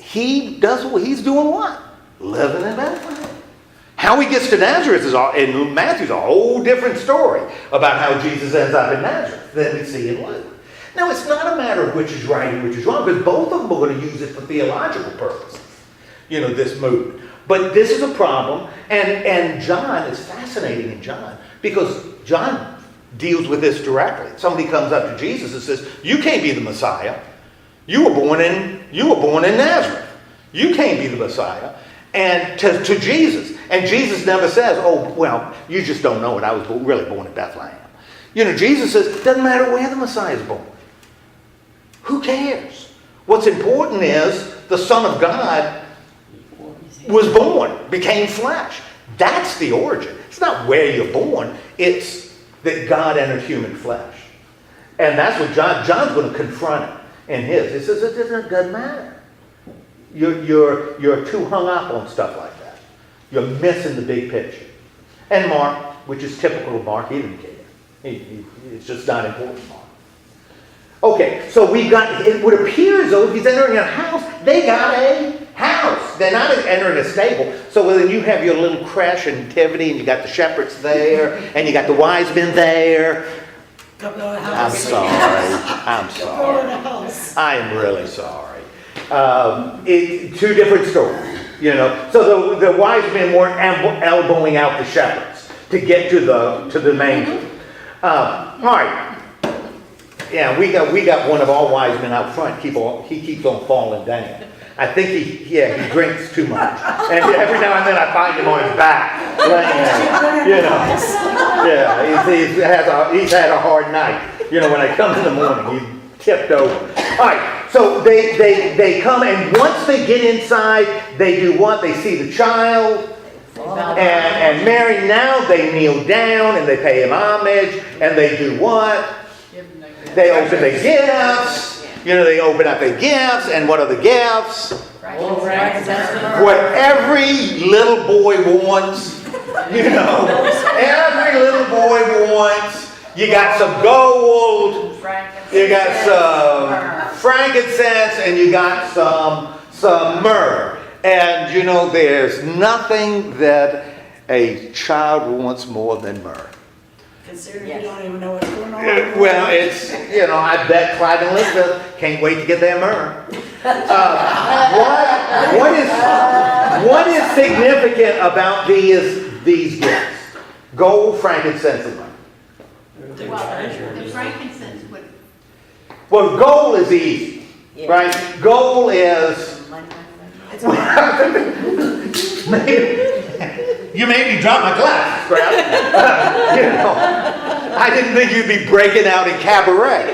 He's doing what? Living in Bethlehem. How he gets to Nazareth in Matthew's a whole different story about how Jesus ends up in Nazareth than we see in Luke. Now, it's not a matter of which is right and which is wrong, because both of them are going to use it for theological purposes, this movement. But this is a problem, and John is fascinating in John, because John deals with this directly. Somebody comes up to Jesus and says, you can't be the Messiah. You were born in Nazareth. You can't be the Messiah. And to Jesus. And Jesus never says, oh, well, you just don't know it. I was really born in Bethlehem. Jesus says, it doesn't matter where the Messiah is born. Who cares? What's important is the Son of God was born, became flesh. That's the origin. It's not where you're born. It's that God entered human flesh. And that's what John's going to confront it in his. He says, it doesn't matter. You're too hung up on stuff like that. You're missing the big picture. And Mark, which is typical of Mark, he didn't care. It's just not important to Mark. Okay, so we got, it would appear as though if he's entering a house, they got a house. They're not entering a stable. So then you have your little creche and nativity, and you got the shepherds there, and you got the wise men there. I'm sorry. I am really sorry. Two different stories, So the wise men weren't elbowing out the shepherds to get to the manger. All right. Yeah, we got one of our wise men out front. He keeps on falling down. I think he drinks too much, and every now and then I find him on his back, laying there. He's had a hard night. When I come in the morning, he tipped over. All right, so they come, and once they get inside, they do what? They see the child. And Mary, now they kneel down and they pay him homage, and they do what? They open the gifts. They open up the gifts, and what are the gifts? What every little boy wants. Every little boy wants. You got some gold, you got some frankincense, and you got some myrrh. And there's nothing that a child wants more than myrrh. Considering you don't even know what's going on. Well, it's, I bet Clyde and Elizabeth can't wait to get their myrrh. What is significant about these gifts? Gold, frankincense, and myrrh. The frankincense would. Well, gold is easy, right? Gold is. You made me drop my glasses, Scrap. I didn't think you'd be breaking out in cabaret.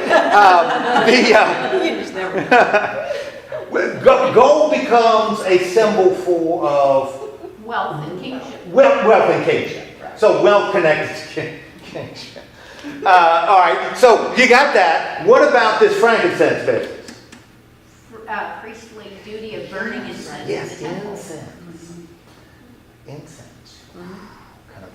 Gold becomes a symbol of wealth and kingship. Wealth and kingship. So wealth connected to kingship. All right, so you got that. What about this frankincense business? Priestly duty of burning incense. Yes, incense. Kind of.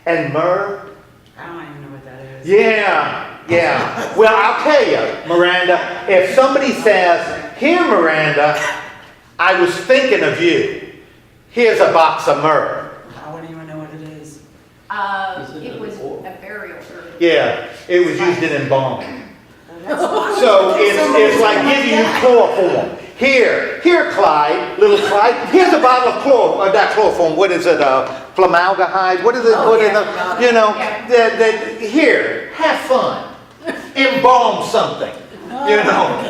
And myrrh. I don't even know what that is. Yeah. Well, I'll tell you, Miranda, if somebody says, here, Miranda, I was thinking of you. Here's a box of myrrh. I wouldn't even know what it is. It was a burial herb. Yeah, it was used in embalming. So it's like giving you chloroform. Here, Clyde, little Clyde. Here's a bottle of chloroform. What is it? Formaldehyde. What is it? Here, have fun. Embalm something. Yeah.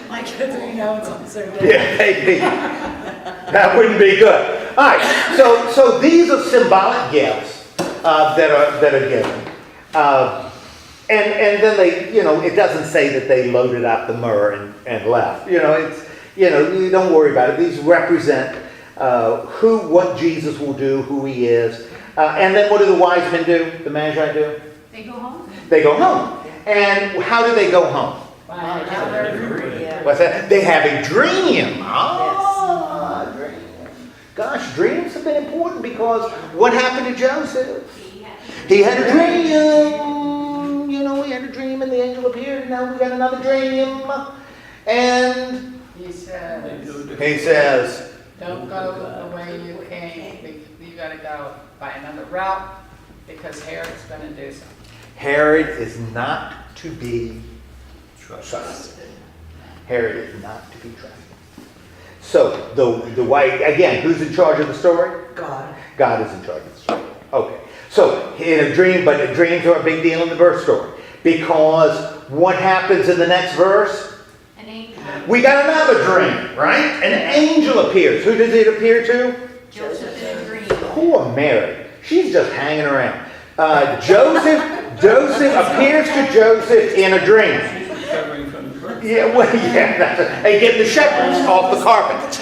My kids already know it's on certain day. Yeah, that wouldn't be good. All right. So these are symbolic gifts that are given. And then they, it doesn't say that they loaded up the myrrh and left. It's, you don't worry about it. These represent what Jesus will do, who he is. And then what do the wise men do? The Magi do? They go home. They go home. And how do they go home? What's that? They have a dream. Dream. Gosh, dreams have been important because what happened to Joseph? He had a dream. We had a dream and the angel appeared, and now we got another dream. And he says, don't go the way you came. You got to go by another route because Herod's going to do something. Herod is not to be trusted. Herod is not to be trusted. So, the white, again, who's in charge of the story? God. God is in charge of the story. Okay. So, in a dream, but dreams are a big deal in the birth story. Because what happens in the next verse? An angel. We got another dream, right? An angel appears. Who does it appear to? Joseph in a dream. Poor Mary. She's just hanging around. Joseph appears to Joseph in a dream. She's recovering from the birth. Yeah, well, yeah, that's it. And getting the shepherds off the carpet.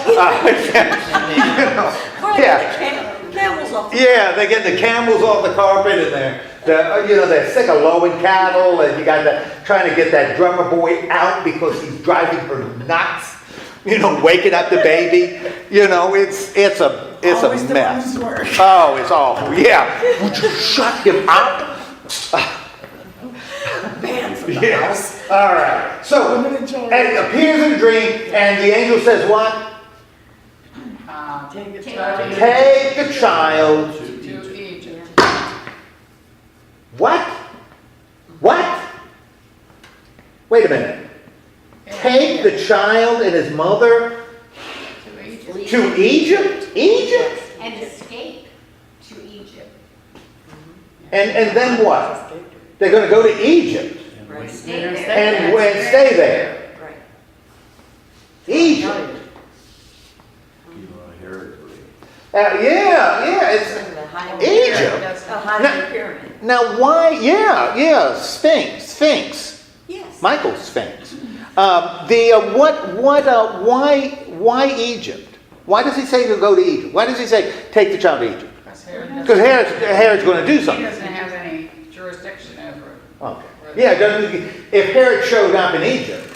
Yeah. Camels off. Yeah, they're getting the camels off the carpet, and they're sick of lowing cattle, and you got that trying to get that drummer boy out because he's driving her nuts. Waking up the baby. It's Always a the mess. one's work. Oh, it's awful. Yeah, would you shut him up? Banned from the Yes. house. All right. So, Women in charge. and it appears in a dream, and the angel says what? Take the Take child. Take the child. To Egypt. What? What? Wait a minute. Take the child and his mother To Egypt. to Egypt? Egypt? And escape to Egypt. And then what? They're going to go to Egypt Right. Stay there. and stay there. Right. Egypt. Keep on Herod. Yeah, it's The high Egypt. That's The high pyramid. Now why? Yeah, Sphinx. Yes. Michael's Sphinx. Why Egypt? Why does he say to go to Egypt? Why does he say take the child to Egypt? Because Herod's going to do He something. doesn't have any jurisdiction over it. Okay. Yeah, if Herod showed up in Egypt,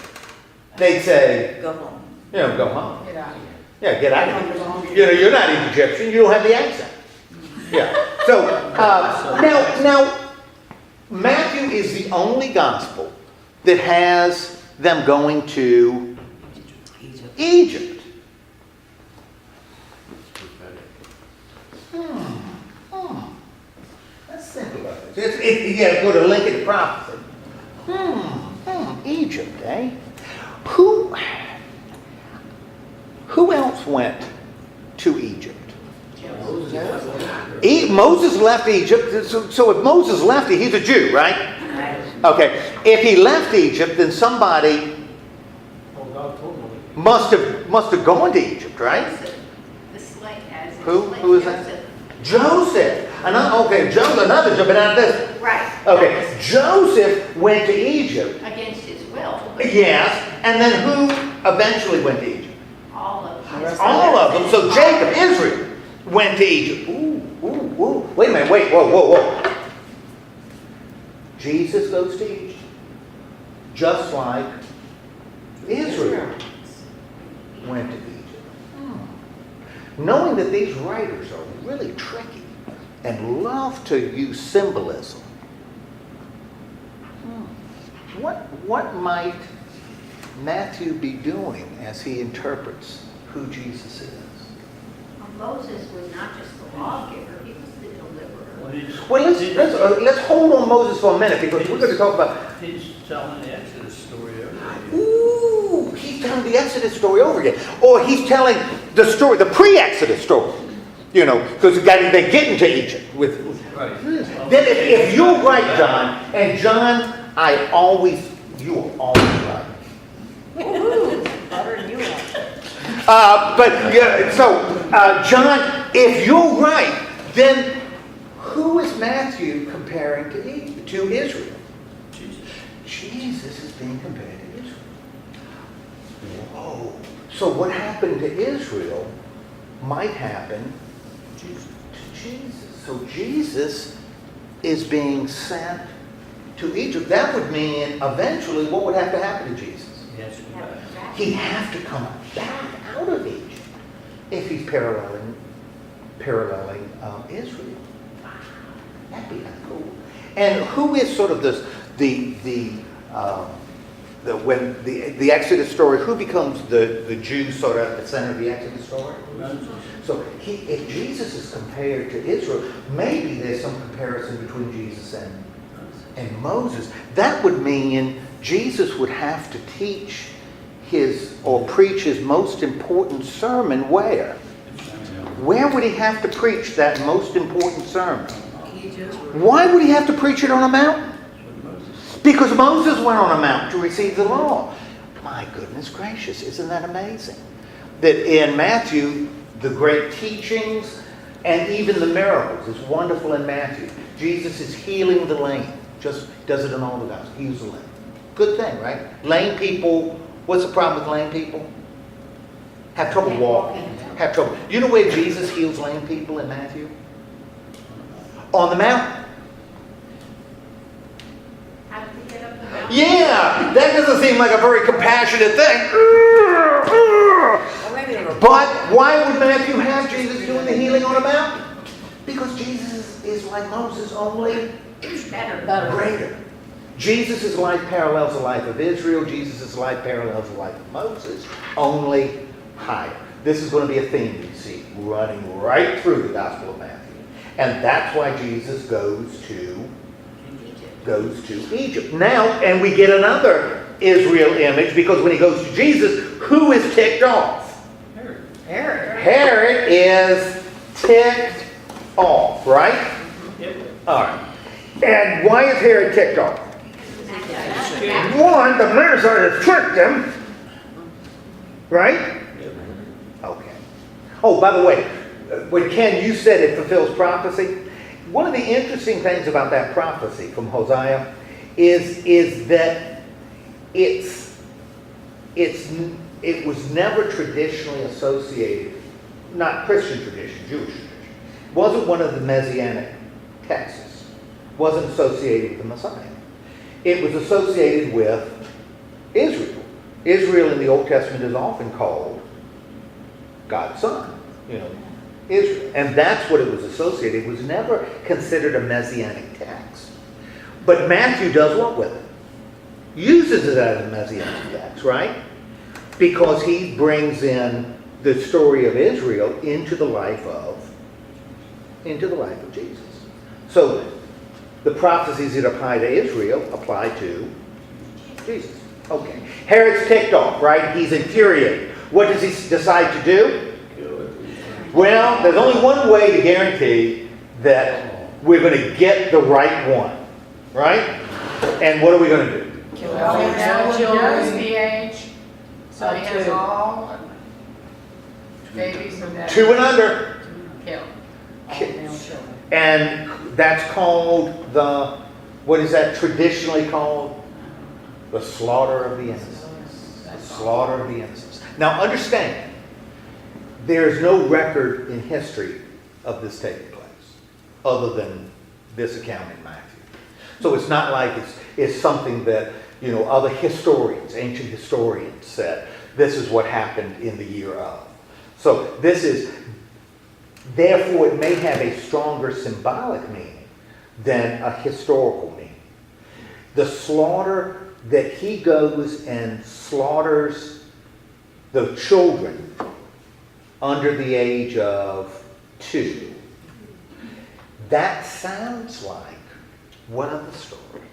they'd say, Go home. go home. Get out of here. Yeah, get out of here. You're not an Egyptian. You don't have the accent. Yeah. So now, Matthew is the only gospel that has them going to Egypt. Let's think about this. You got to go to Lincoln prophecy. Egypt, eh? Who else went to Egypt? Moses left Egypt. So if Moses left, he's a Jew, right? Okay. If he left Egypt, then somebody must have gone to Egypt, right? The slave has. Who is that? Joseph. Joseph, another Joseph, but not this. Right. Okay, Joseph went to Egypt. Against his will. Yes, and then who eventually went to Egypt? All of them. All of them. So Jacob, Israel, went to Egypt. Ooh. Wait a minute, whoa. Jesus goes to Egypt. Just like Israel went to Egypt. Knowing that these writers are really tricky and love to use symbolism, what might Matthew be doing as he interprets who Jesus is? Moses was not just the lawgiver, he was the deliverer. Well, let's hold on Moses for a minute because we're going to talk about. He's telling the Exodus story over again. Ooh, he's telling the Exodus story over again, or he's telling the story, the pre-Exodus story. Because they get into Egypt with. Right. Then if you're right, John, and John, you are always right. Better than you are. John, if you're right, then who is Matthew comparing to Israel? Jesus is being compared to Israel. Whoa. So what happened to Israel might happen to Jesus. So Jesus is being sent to Egypt. That would mean eventually what would have to happen to Jesus? Yes, He'd have to come back out of Egypt if he's paralleling Israel. Wow, that'd be cool. And who is sort of when the Exodus story? Who becomes the Jew sort of at the center of the Exodus story? So if Jesus is compared to Israel, maybe there's some comparison between Jesus and and Moses. That would mean Jesus would have to teach his or preach his most important sermon where? Where would he have to preach that most important sermon? Why would he have to preach it on a mountain? Because Moses went on a mountain to receive the law. My goodness gracious, isn't that amazing? That in Matthew, the great teachings and even the miracles is wonderful in Matthew. Jesus is healing the lame. Just does it in all the gospels. Heals the lame. Good thing, right? Lame people, what's the problem with lame people? Have trouble walking. Have trouble. You know where Jesus heals lame people in Matthew? On the mountain. How did we get up the mountain? Yeah, that doesn't seem like a very compassionate thing. But why would Matthew have Jesus doing the healing on a mountain? Because Jesus is like Moses, only Better. greater. Jesus' life parallels the life of Israel. Jesus' life parallels the life of Moses, only higher. This is going to be a theme you see running right through the Gospel of Matthew. And that's why Jesus goes to Egypt. Now, and we get another Israel image, because when he goes to Jesus, who is ticked off? Herod is ticked off, right? Yep. All right. And why is Herod ticked off? One, the Magi has tricked him. Right? Okay. Oh, by the way, when Ken, you said it fulfills prophecy, one of the interesting things about that prophecy from Hosea is that it was never traditionally associated, not Christian tradition, Jewish tradition. It wasn't one of the Messianic texts. It wasn't associated with the Messiah. It was associated with Israel. Israel in the Old Testament is often called God's son, Israel. And that's what it was associated. It was never considered a Messianic text. But Matthew does what with it? Uses it as a Messianic text, right? Because he brings in the story of Israel into the life of Jesus. So the prophecies that apply to Israel apply to Jesus. Okay. Herod's ticked off, right? He's infuriated. What does he decide to do? Well, there's only one way to guarantee that we're going to get the right one, right? And what are we going to do? Well, now children's the age, so he has all babies from that. 2 and under. Killed. Kids. And that's called what is that traditionally called? The slaughter of the innocents. The slaughter of the innocents. Now understand, there's no record in history of this taking place, other than this account in Matthew. So it's not like it's something that, other historians, ancient historians said, this is what happened in the year of. So therefore it may have a stronger symbolic meaning than a historical meaning. The slaughter that he goes and slaughters the children under the age of 2. That sounds like what other story?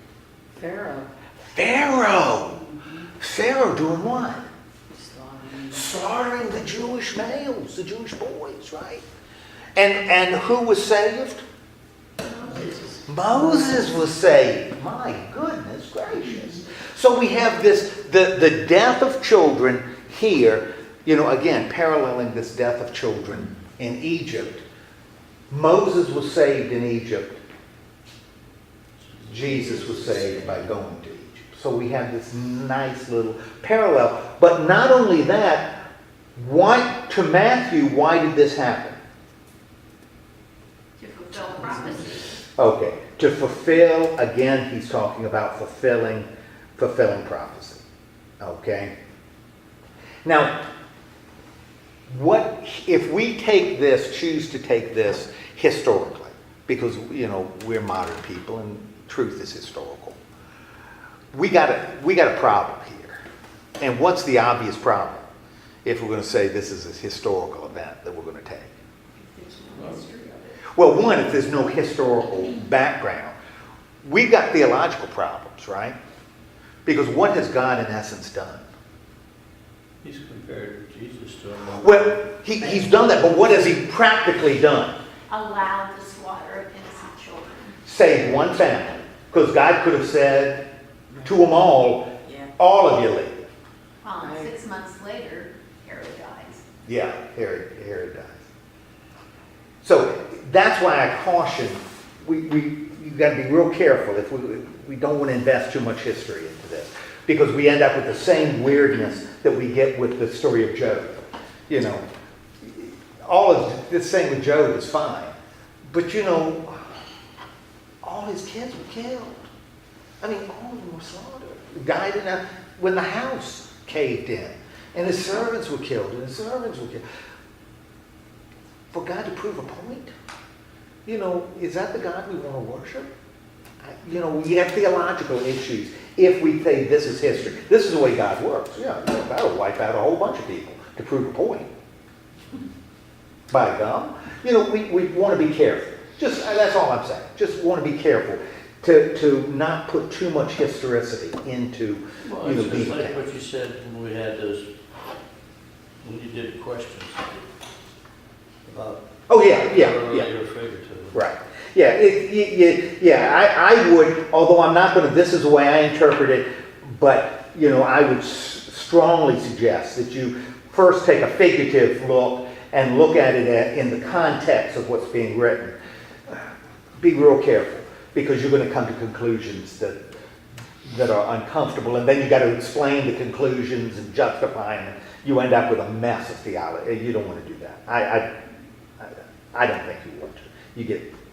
Pharaoh. Pharaoh doing what? Slaughtering the Jewish males, the Jewish boys, right? And who was saved? Moses was saved. My goodness gracious. So we have the death of children here, again, paralleling this death of children in Egypt. Moses was saved in Egypt. Jesus was saved by going to Egypt. So we have this nice little parallel. But not only that, to Matthew, why did this happen? To fulfill prophecy. Okay. To fulfill, again, he's talking about fulfilling prophecy. Okay? Now, what if we choose to take this historically, because we're modern people and truth is historical. We got a problem here. And what's the obvious problem if we're going to say this is a historical event that we're going to take? Well, one, if there's no historical background, we've got theological problems, right? Because what has God in essence done? He's compared Jesus to him. Well, he's done that, but what has he practically done? Allowed the slaughter of innocent children. Saved one family. Because God could have said to them all of you leave. 6 months later, Herod dies. Yeah, Herod dies. So that's why I caution, you've got to be real careful if we don't want to invest too much history into this. Because we end up with the same weirdness that we get with the story of Job. You know, all of this thing with Job is fine. But you know, all his kids were killed. I mean, all of them were slaughtered. Died when the house caved in. And his servants were killed. For God to prove a point? You know, is that the God we want to worship? You know, we have theological issues if we say this is history. This is the way God works. Yeah, that'll wipe out a whole bunch of people to prove a point. By God. You know, we want to be careful. That's all I'm saying. Just want to be careful to not put too much historicity into It's these just like accounts. what you said when we had those, when you did the questions about. Oh, yeah. Earlier figurative. Right. Yeah, I would, although I'm not going to, this is the way I interpret it, but, you know, I would strongly suggest that you first take a figurative look and look at it in the context of what's being written. Be real careful, because you're going to come to conclusions that are uncomfortable, and then you've got to explain the conclusions and justify them. You end up with a mess of theology. You don't want to do that. I don't think you want to.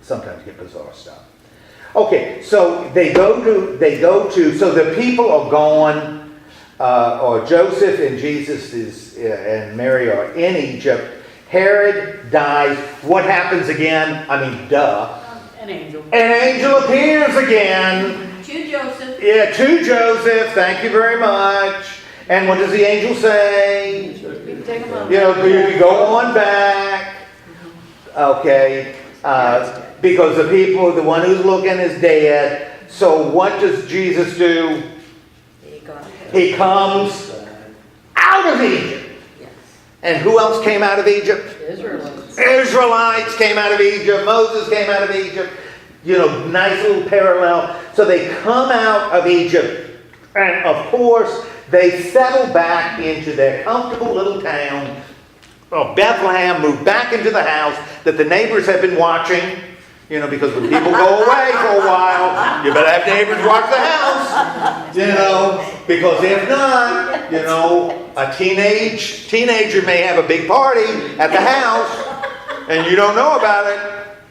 Sometimes get bizarre stuff. Okay, so they go to, so the people are gone, or Joseph and Jesus and Mary are in Egypt. Herod dies. What happens again? I mean, duh. An angel. An angel appears again. To Joseph. Yeah, to Joseph. Thank you very much. And what does the angel say? You take them out. You know, you go on back. Okay. Because the one who's looking is dead. So what does Jesus do? He comes out of Egypt. Yes. And who else came out of Egypt? Israelites came out of Egypt. Moses came out of Egypt. You know, nice little parallel. So they come out of Egypt. And of course, they settle back into their comfortable little town of Bethlehem, move back into the house that the neighbors have been watching. You know, because when people go away for a while, you better have neighbors watch the house. You know, because if not, you know, a teenager may have a big party at the house, and you don't know about it.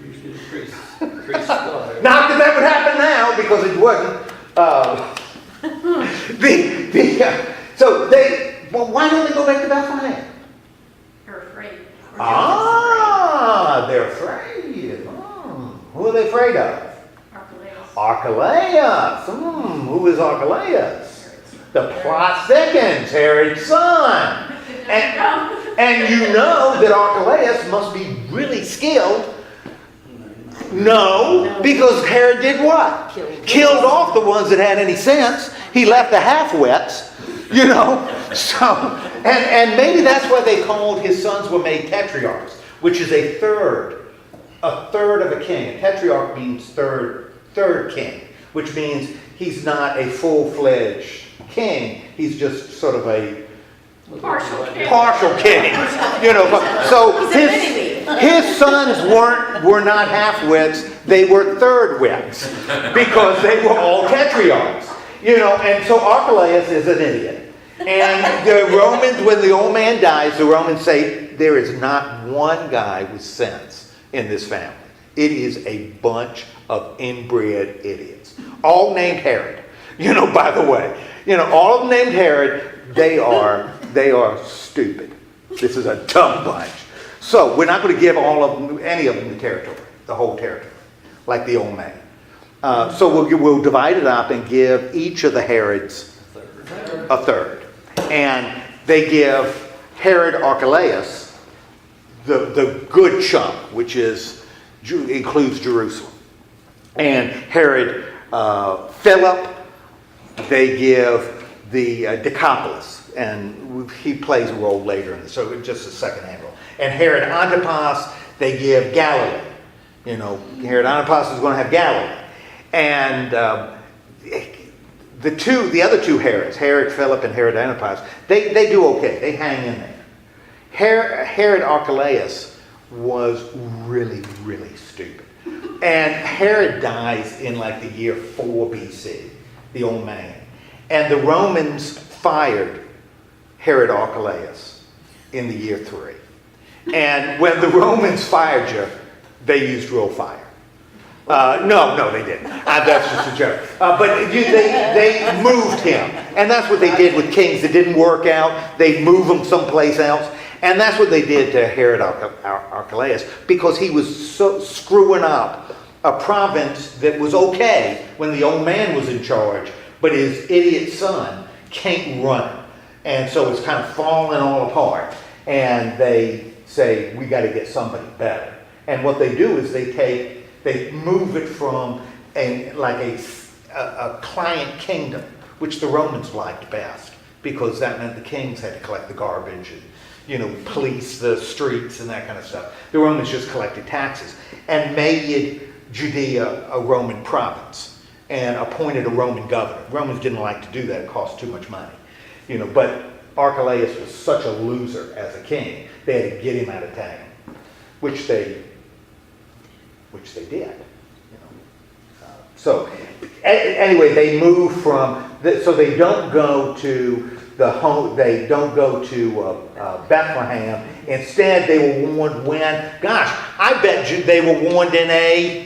Usually the priest daughter. Not that that would happen now, because it wouldn't. So why don't they go back to Bethlehem? They're afraid. They're afraid. Who are they afraid of? Archelaus. Who is Archelaus? The plot thickens, Herod's son. And you know that Archelaus must be really skilled. No, because Herod did what? Killed off the ones that had any sense. He left the half-wits, you know. So, and maybe that's why they called his sons were made tetrarchs, which is a third of a king. A tetrarch means third king, which means he's not a full-fledged king. He's just sort of a partial king. You know, so his sons were not half-wits, they were third-wits, because they were all tetrarchs. You know, and so Archelaus is an idiot. And the Romans, when the old man dies, the Romans say, there is not one guy with sense in this family. It is a bunch of inbred idiots. All named Herod. You know, by the way. You know, all of them named Herod, they are stupid. This is a dumb bunch. So we're not going to give any of them the territory, the whole territory, like the old man. So we'll divide it up and give each of the Herods a third. And they give Herod Archelaus the good chunk, which includes Jerusalem. And Herod Philip, they give the Decapolis, and he plays a role later in this, so it's just a second-hand role. And Herod Antipas, they give Galilee. Herod Antipas is going to have Galilee. And the other two Herods, Herod Philip and Herod Antipas, they do okay. They hang in there. Herod Archelaus was really, really stupid. And Herod dies in like the year 4 BC, the old man. And the Romans fired Herod Archelaus in the year 3. And when the Romans fired you, they used real fire. No, they didn't. That's just a joke. But they moved him. And that's what they did with kings that didn't work out. They move them someplace else. And that's what they did to Herod Archelaus, because he was so screwing up a province that was okay when the old man was in charge, but his idiot son can't run it. And so it's kind of falling all apart. And they say, we got to get somebody better. And what they do is they move it from a client kingdom, which the Romans liked best, because that meant the kings had to collect the garbage and police the streets and that kind of stuff. The Romans just collected taxes and made Judea a Roman province and appointed a Roman governor. Romans didn't like to do that. It cost too much money. But Archelaus was such a loser as a king, they had to get him out of town, which they did. So anyway, they move from, so they don't go to they don't go to Bethlehem. Instead, they were warned when, gosh, I bet they were warned in a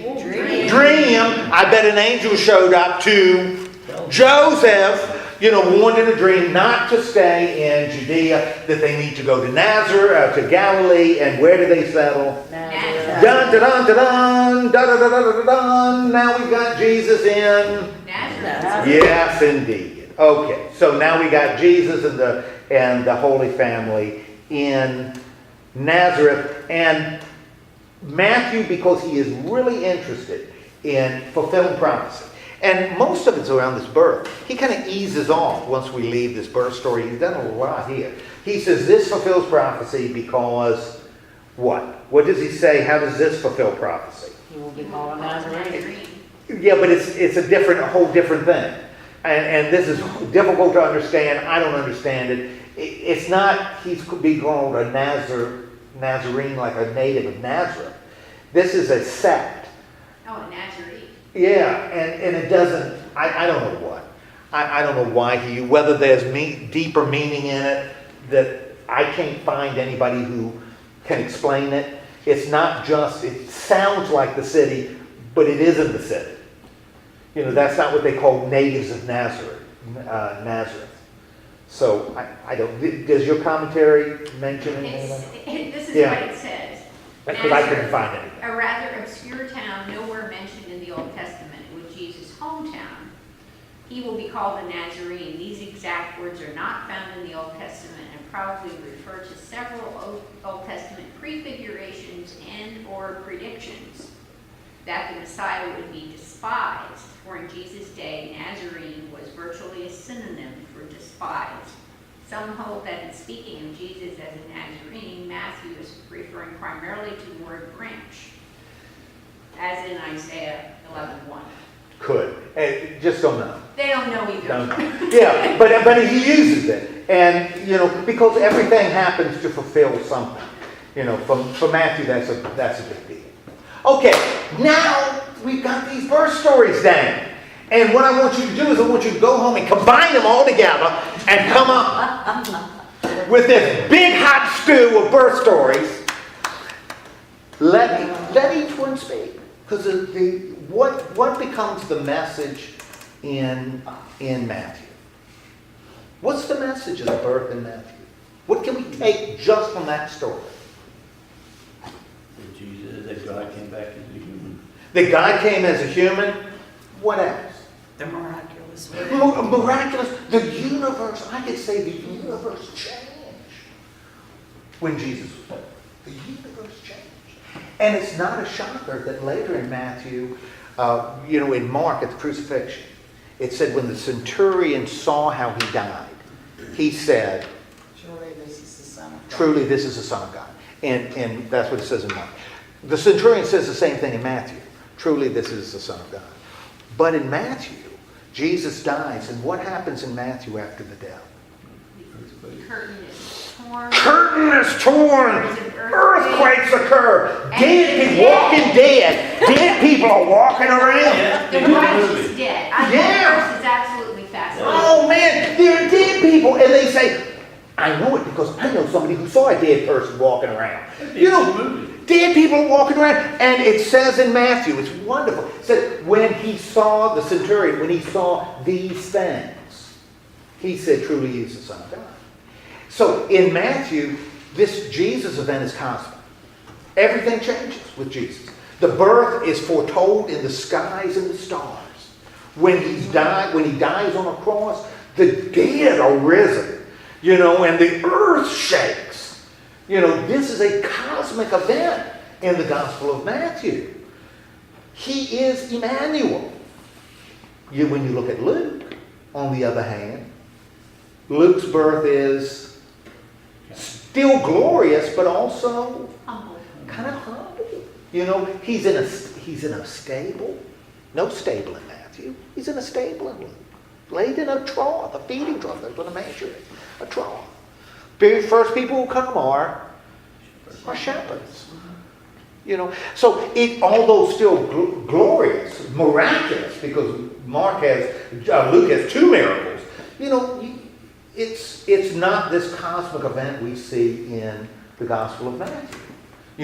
dream. I bet an angel showed up to Joseph, warned in a dream not to stay in Judea, that they need to go to Nazareth, to Galilee, and where do they settle? Nazareth. Dun, dun, dun, dun, dun, dun, dun, dun, dun, dun. Now we've got Jesus in Nazareth. Yes, indeed. Okay, so now we got Jesus and the Holy Family in Nazareth, and Matthew, because he is really interested in fulfilling prophecy. And most of it's around this birth. He kind of eases off once we leave this birth story. He's done a lot here. He says this fulfills prophecy because what? What does he say? How does this fulfill prophecy? He will be called a Nazarene. Yeah, but it's a whole different thing. And this is difficult to understand. I don't understand it. It's not he's be called a Nazarene like a native of Nazareth. This is a sect. Oh, a Nazarene. Yeah, and it doesn't, I don't know what. I don't know why whether there's deeper meaning in it that I can't find anybody who can explain it. It's not just, it sounds like the city, but it isn't the city. That's not what they call natives of Nazareth. So I don't, does your commentary mention anything? This is what it says. Because I couldn't find anything. A rather obscure town nowhere mentioned in the Old Testament with Jesus' hometown. He will be called a Nazarene. These exact words are not found in the Old Testament and probably refer to several Old Testament prefigurations and or predictions that the Messiah would be despised. For in Jesus' day, Nazarene was virtually a synonym for despised. Some hold that in speaking of Jesus as a Nazarene, Matthew is referring primarily to the word branch, as in Isaiah 11:1. Could. Just don't know. They don't know either. Don't know. Yeah, but he uses it. And, because everything happens to fulfill something. For Matthew, that's a big deal. Okay, now we've got these birth stories down. And what I want you to do is I want you to go home and combine them all together and come up with this big hot stew of birth stories. Let each one speak. Because what becomes the message in Matthew? What's the message of the birth in Matthew? What can we take just from that story? That God came back as a human. That God came as a human? What else? The miraculous way. Miraculous. The universe, I could say the universe changed when Jesus was born. The universe changed. And it's not a shocker that later in Matthew, In Mark at the crucifixion, it said when the centurion saw how he died, he said, Surely this is the Son of God. truly this is the Son of God. And that's what it says in Mark. The centurion says the same thing in Matthew. Truly this is the Son of God. But in Matthew, Jesus dies, and what happens in Matthew after the death? The curtain is torn. Curtain is torn. There's an Earthquakes occur. And Dead people dead. walking dead. Dead people are walking around. The righteous dead. Yeah. That verse is absolutely fascinating. Oh man, there are dead people, and they say, I know it because I know somebody who saw a dead person walking around. Dead people walking around, and it says in Matthew, it's wonderful. It said when he saw the centurion, when he saw these things, he said, truly he is the Son of God. So in Matthew, this Jesus event is cosmic. Everything changes with Jesus. The birth is foretold in the skies and the stars. When he dies on a cross, the dead are risen, and the earth shakes. This is a cosmic event in the Gospel of Matthew. He is Emmanuel. When you look at Luke, on the other hand, Luke's birth is still glorious, but also Humble. kind of humble. He's in a stable. No stable in Matthew. He's in a stable in Luke. Laid in a trough, a feeding trough. That's what a manger is. A trough. Very first people who come are shepherds. So although still glorious, miraculous, because Luke has two miracles. It's not this cosmic event we see in the Gospel of Matthew.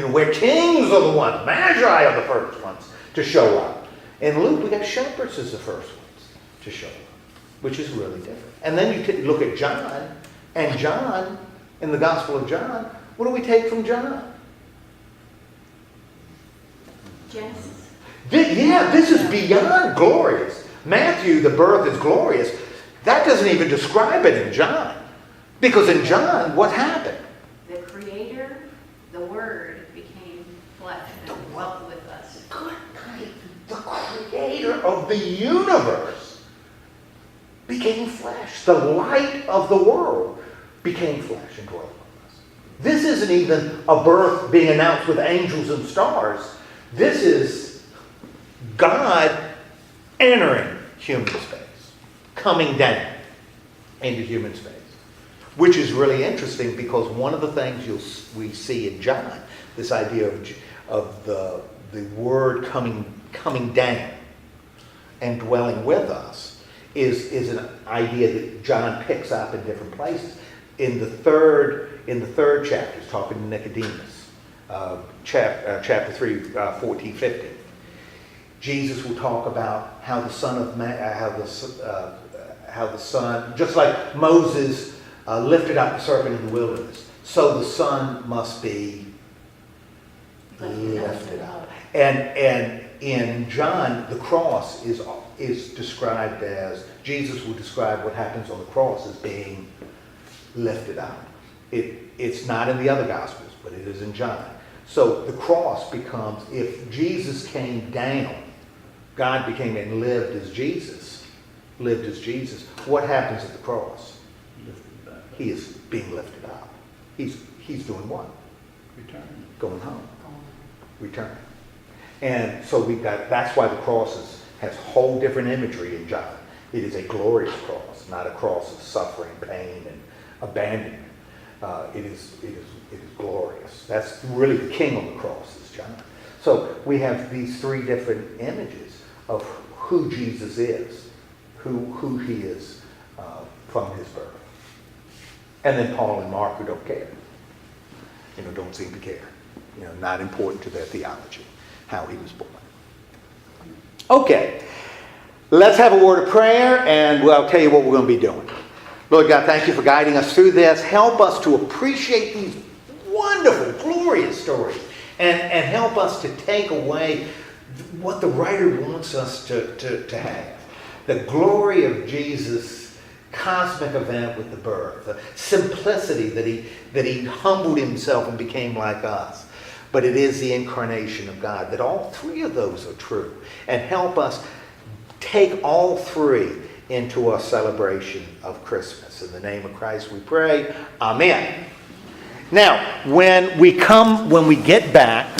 Where kings are the ones, magi are the first ones to show up. In Luke, we got shepherds as the first ones to show up, which is really different. And then you look at John, and John, in the Gospel of John, what do we take from John? Genesis. This is beyond glorious. Matthew, the birth is glorious. That doesn't even describe it in John. Because in John, what happened? The Creator, the Word, became flesh and dwelt with us. Good night. The Creator of the universe became flesh. The light of the world became flesh and dwelt with us. This isn't even a birth being announced with angels and stars. This is God entering human space, coming down into human space, which is really interesting because one of the things we see in John, this idea of the Word coming down and dwelling with us, is an idea that John picks up in different places. In the third chapter, he's talking to Nicodemus, chapter 3, 14, 15. Jesus will talk about how the Son of Man, how the Son, just like Moses lifted up the serpent in the wilderness, so the Son must be lifted up. And in John, the cross is described as, Jesus will describe what happens on the cross as being lifted up. It's not in the other Gospels, but it is in John. So the cross becomes, if Jesus came down, God became and lived as Jesus. What happens at the cross? He is being lifted up. He's doing what? Return. Going home. Returning. And so that's why the cross has whole different imagery in John. It is a glorious cross, not a cross of suffering, pain, and abandonment. It is glorious. That's really the king on the cross is John. So we have these three different images of who Jesus is, who he is from his birth. And then Paul and Mark, who don't care. Don't seem to care. Not important to their theology, how he was born. Okay, let's have a word of prayer, and I'll tell you what we're going to be doing. Lord God, thank you for guiding us through this. Help us to appreciate these wonderful, glorious stories, and help us to take away what the writer wants us to have. The glory of Jesus' cosmic event with the birth, the simplicity that he humbled himself and became like us. but it is the incarnation of God, that all three of those are true. And help us take all three into our celebration of Christmas. In the name of Christ we pray. Amen. Now, when we get back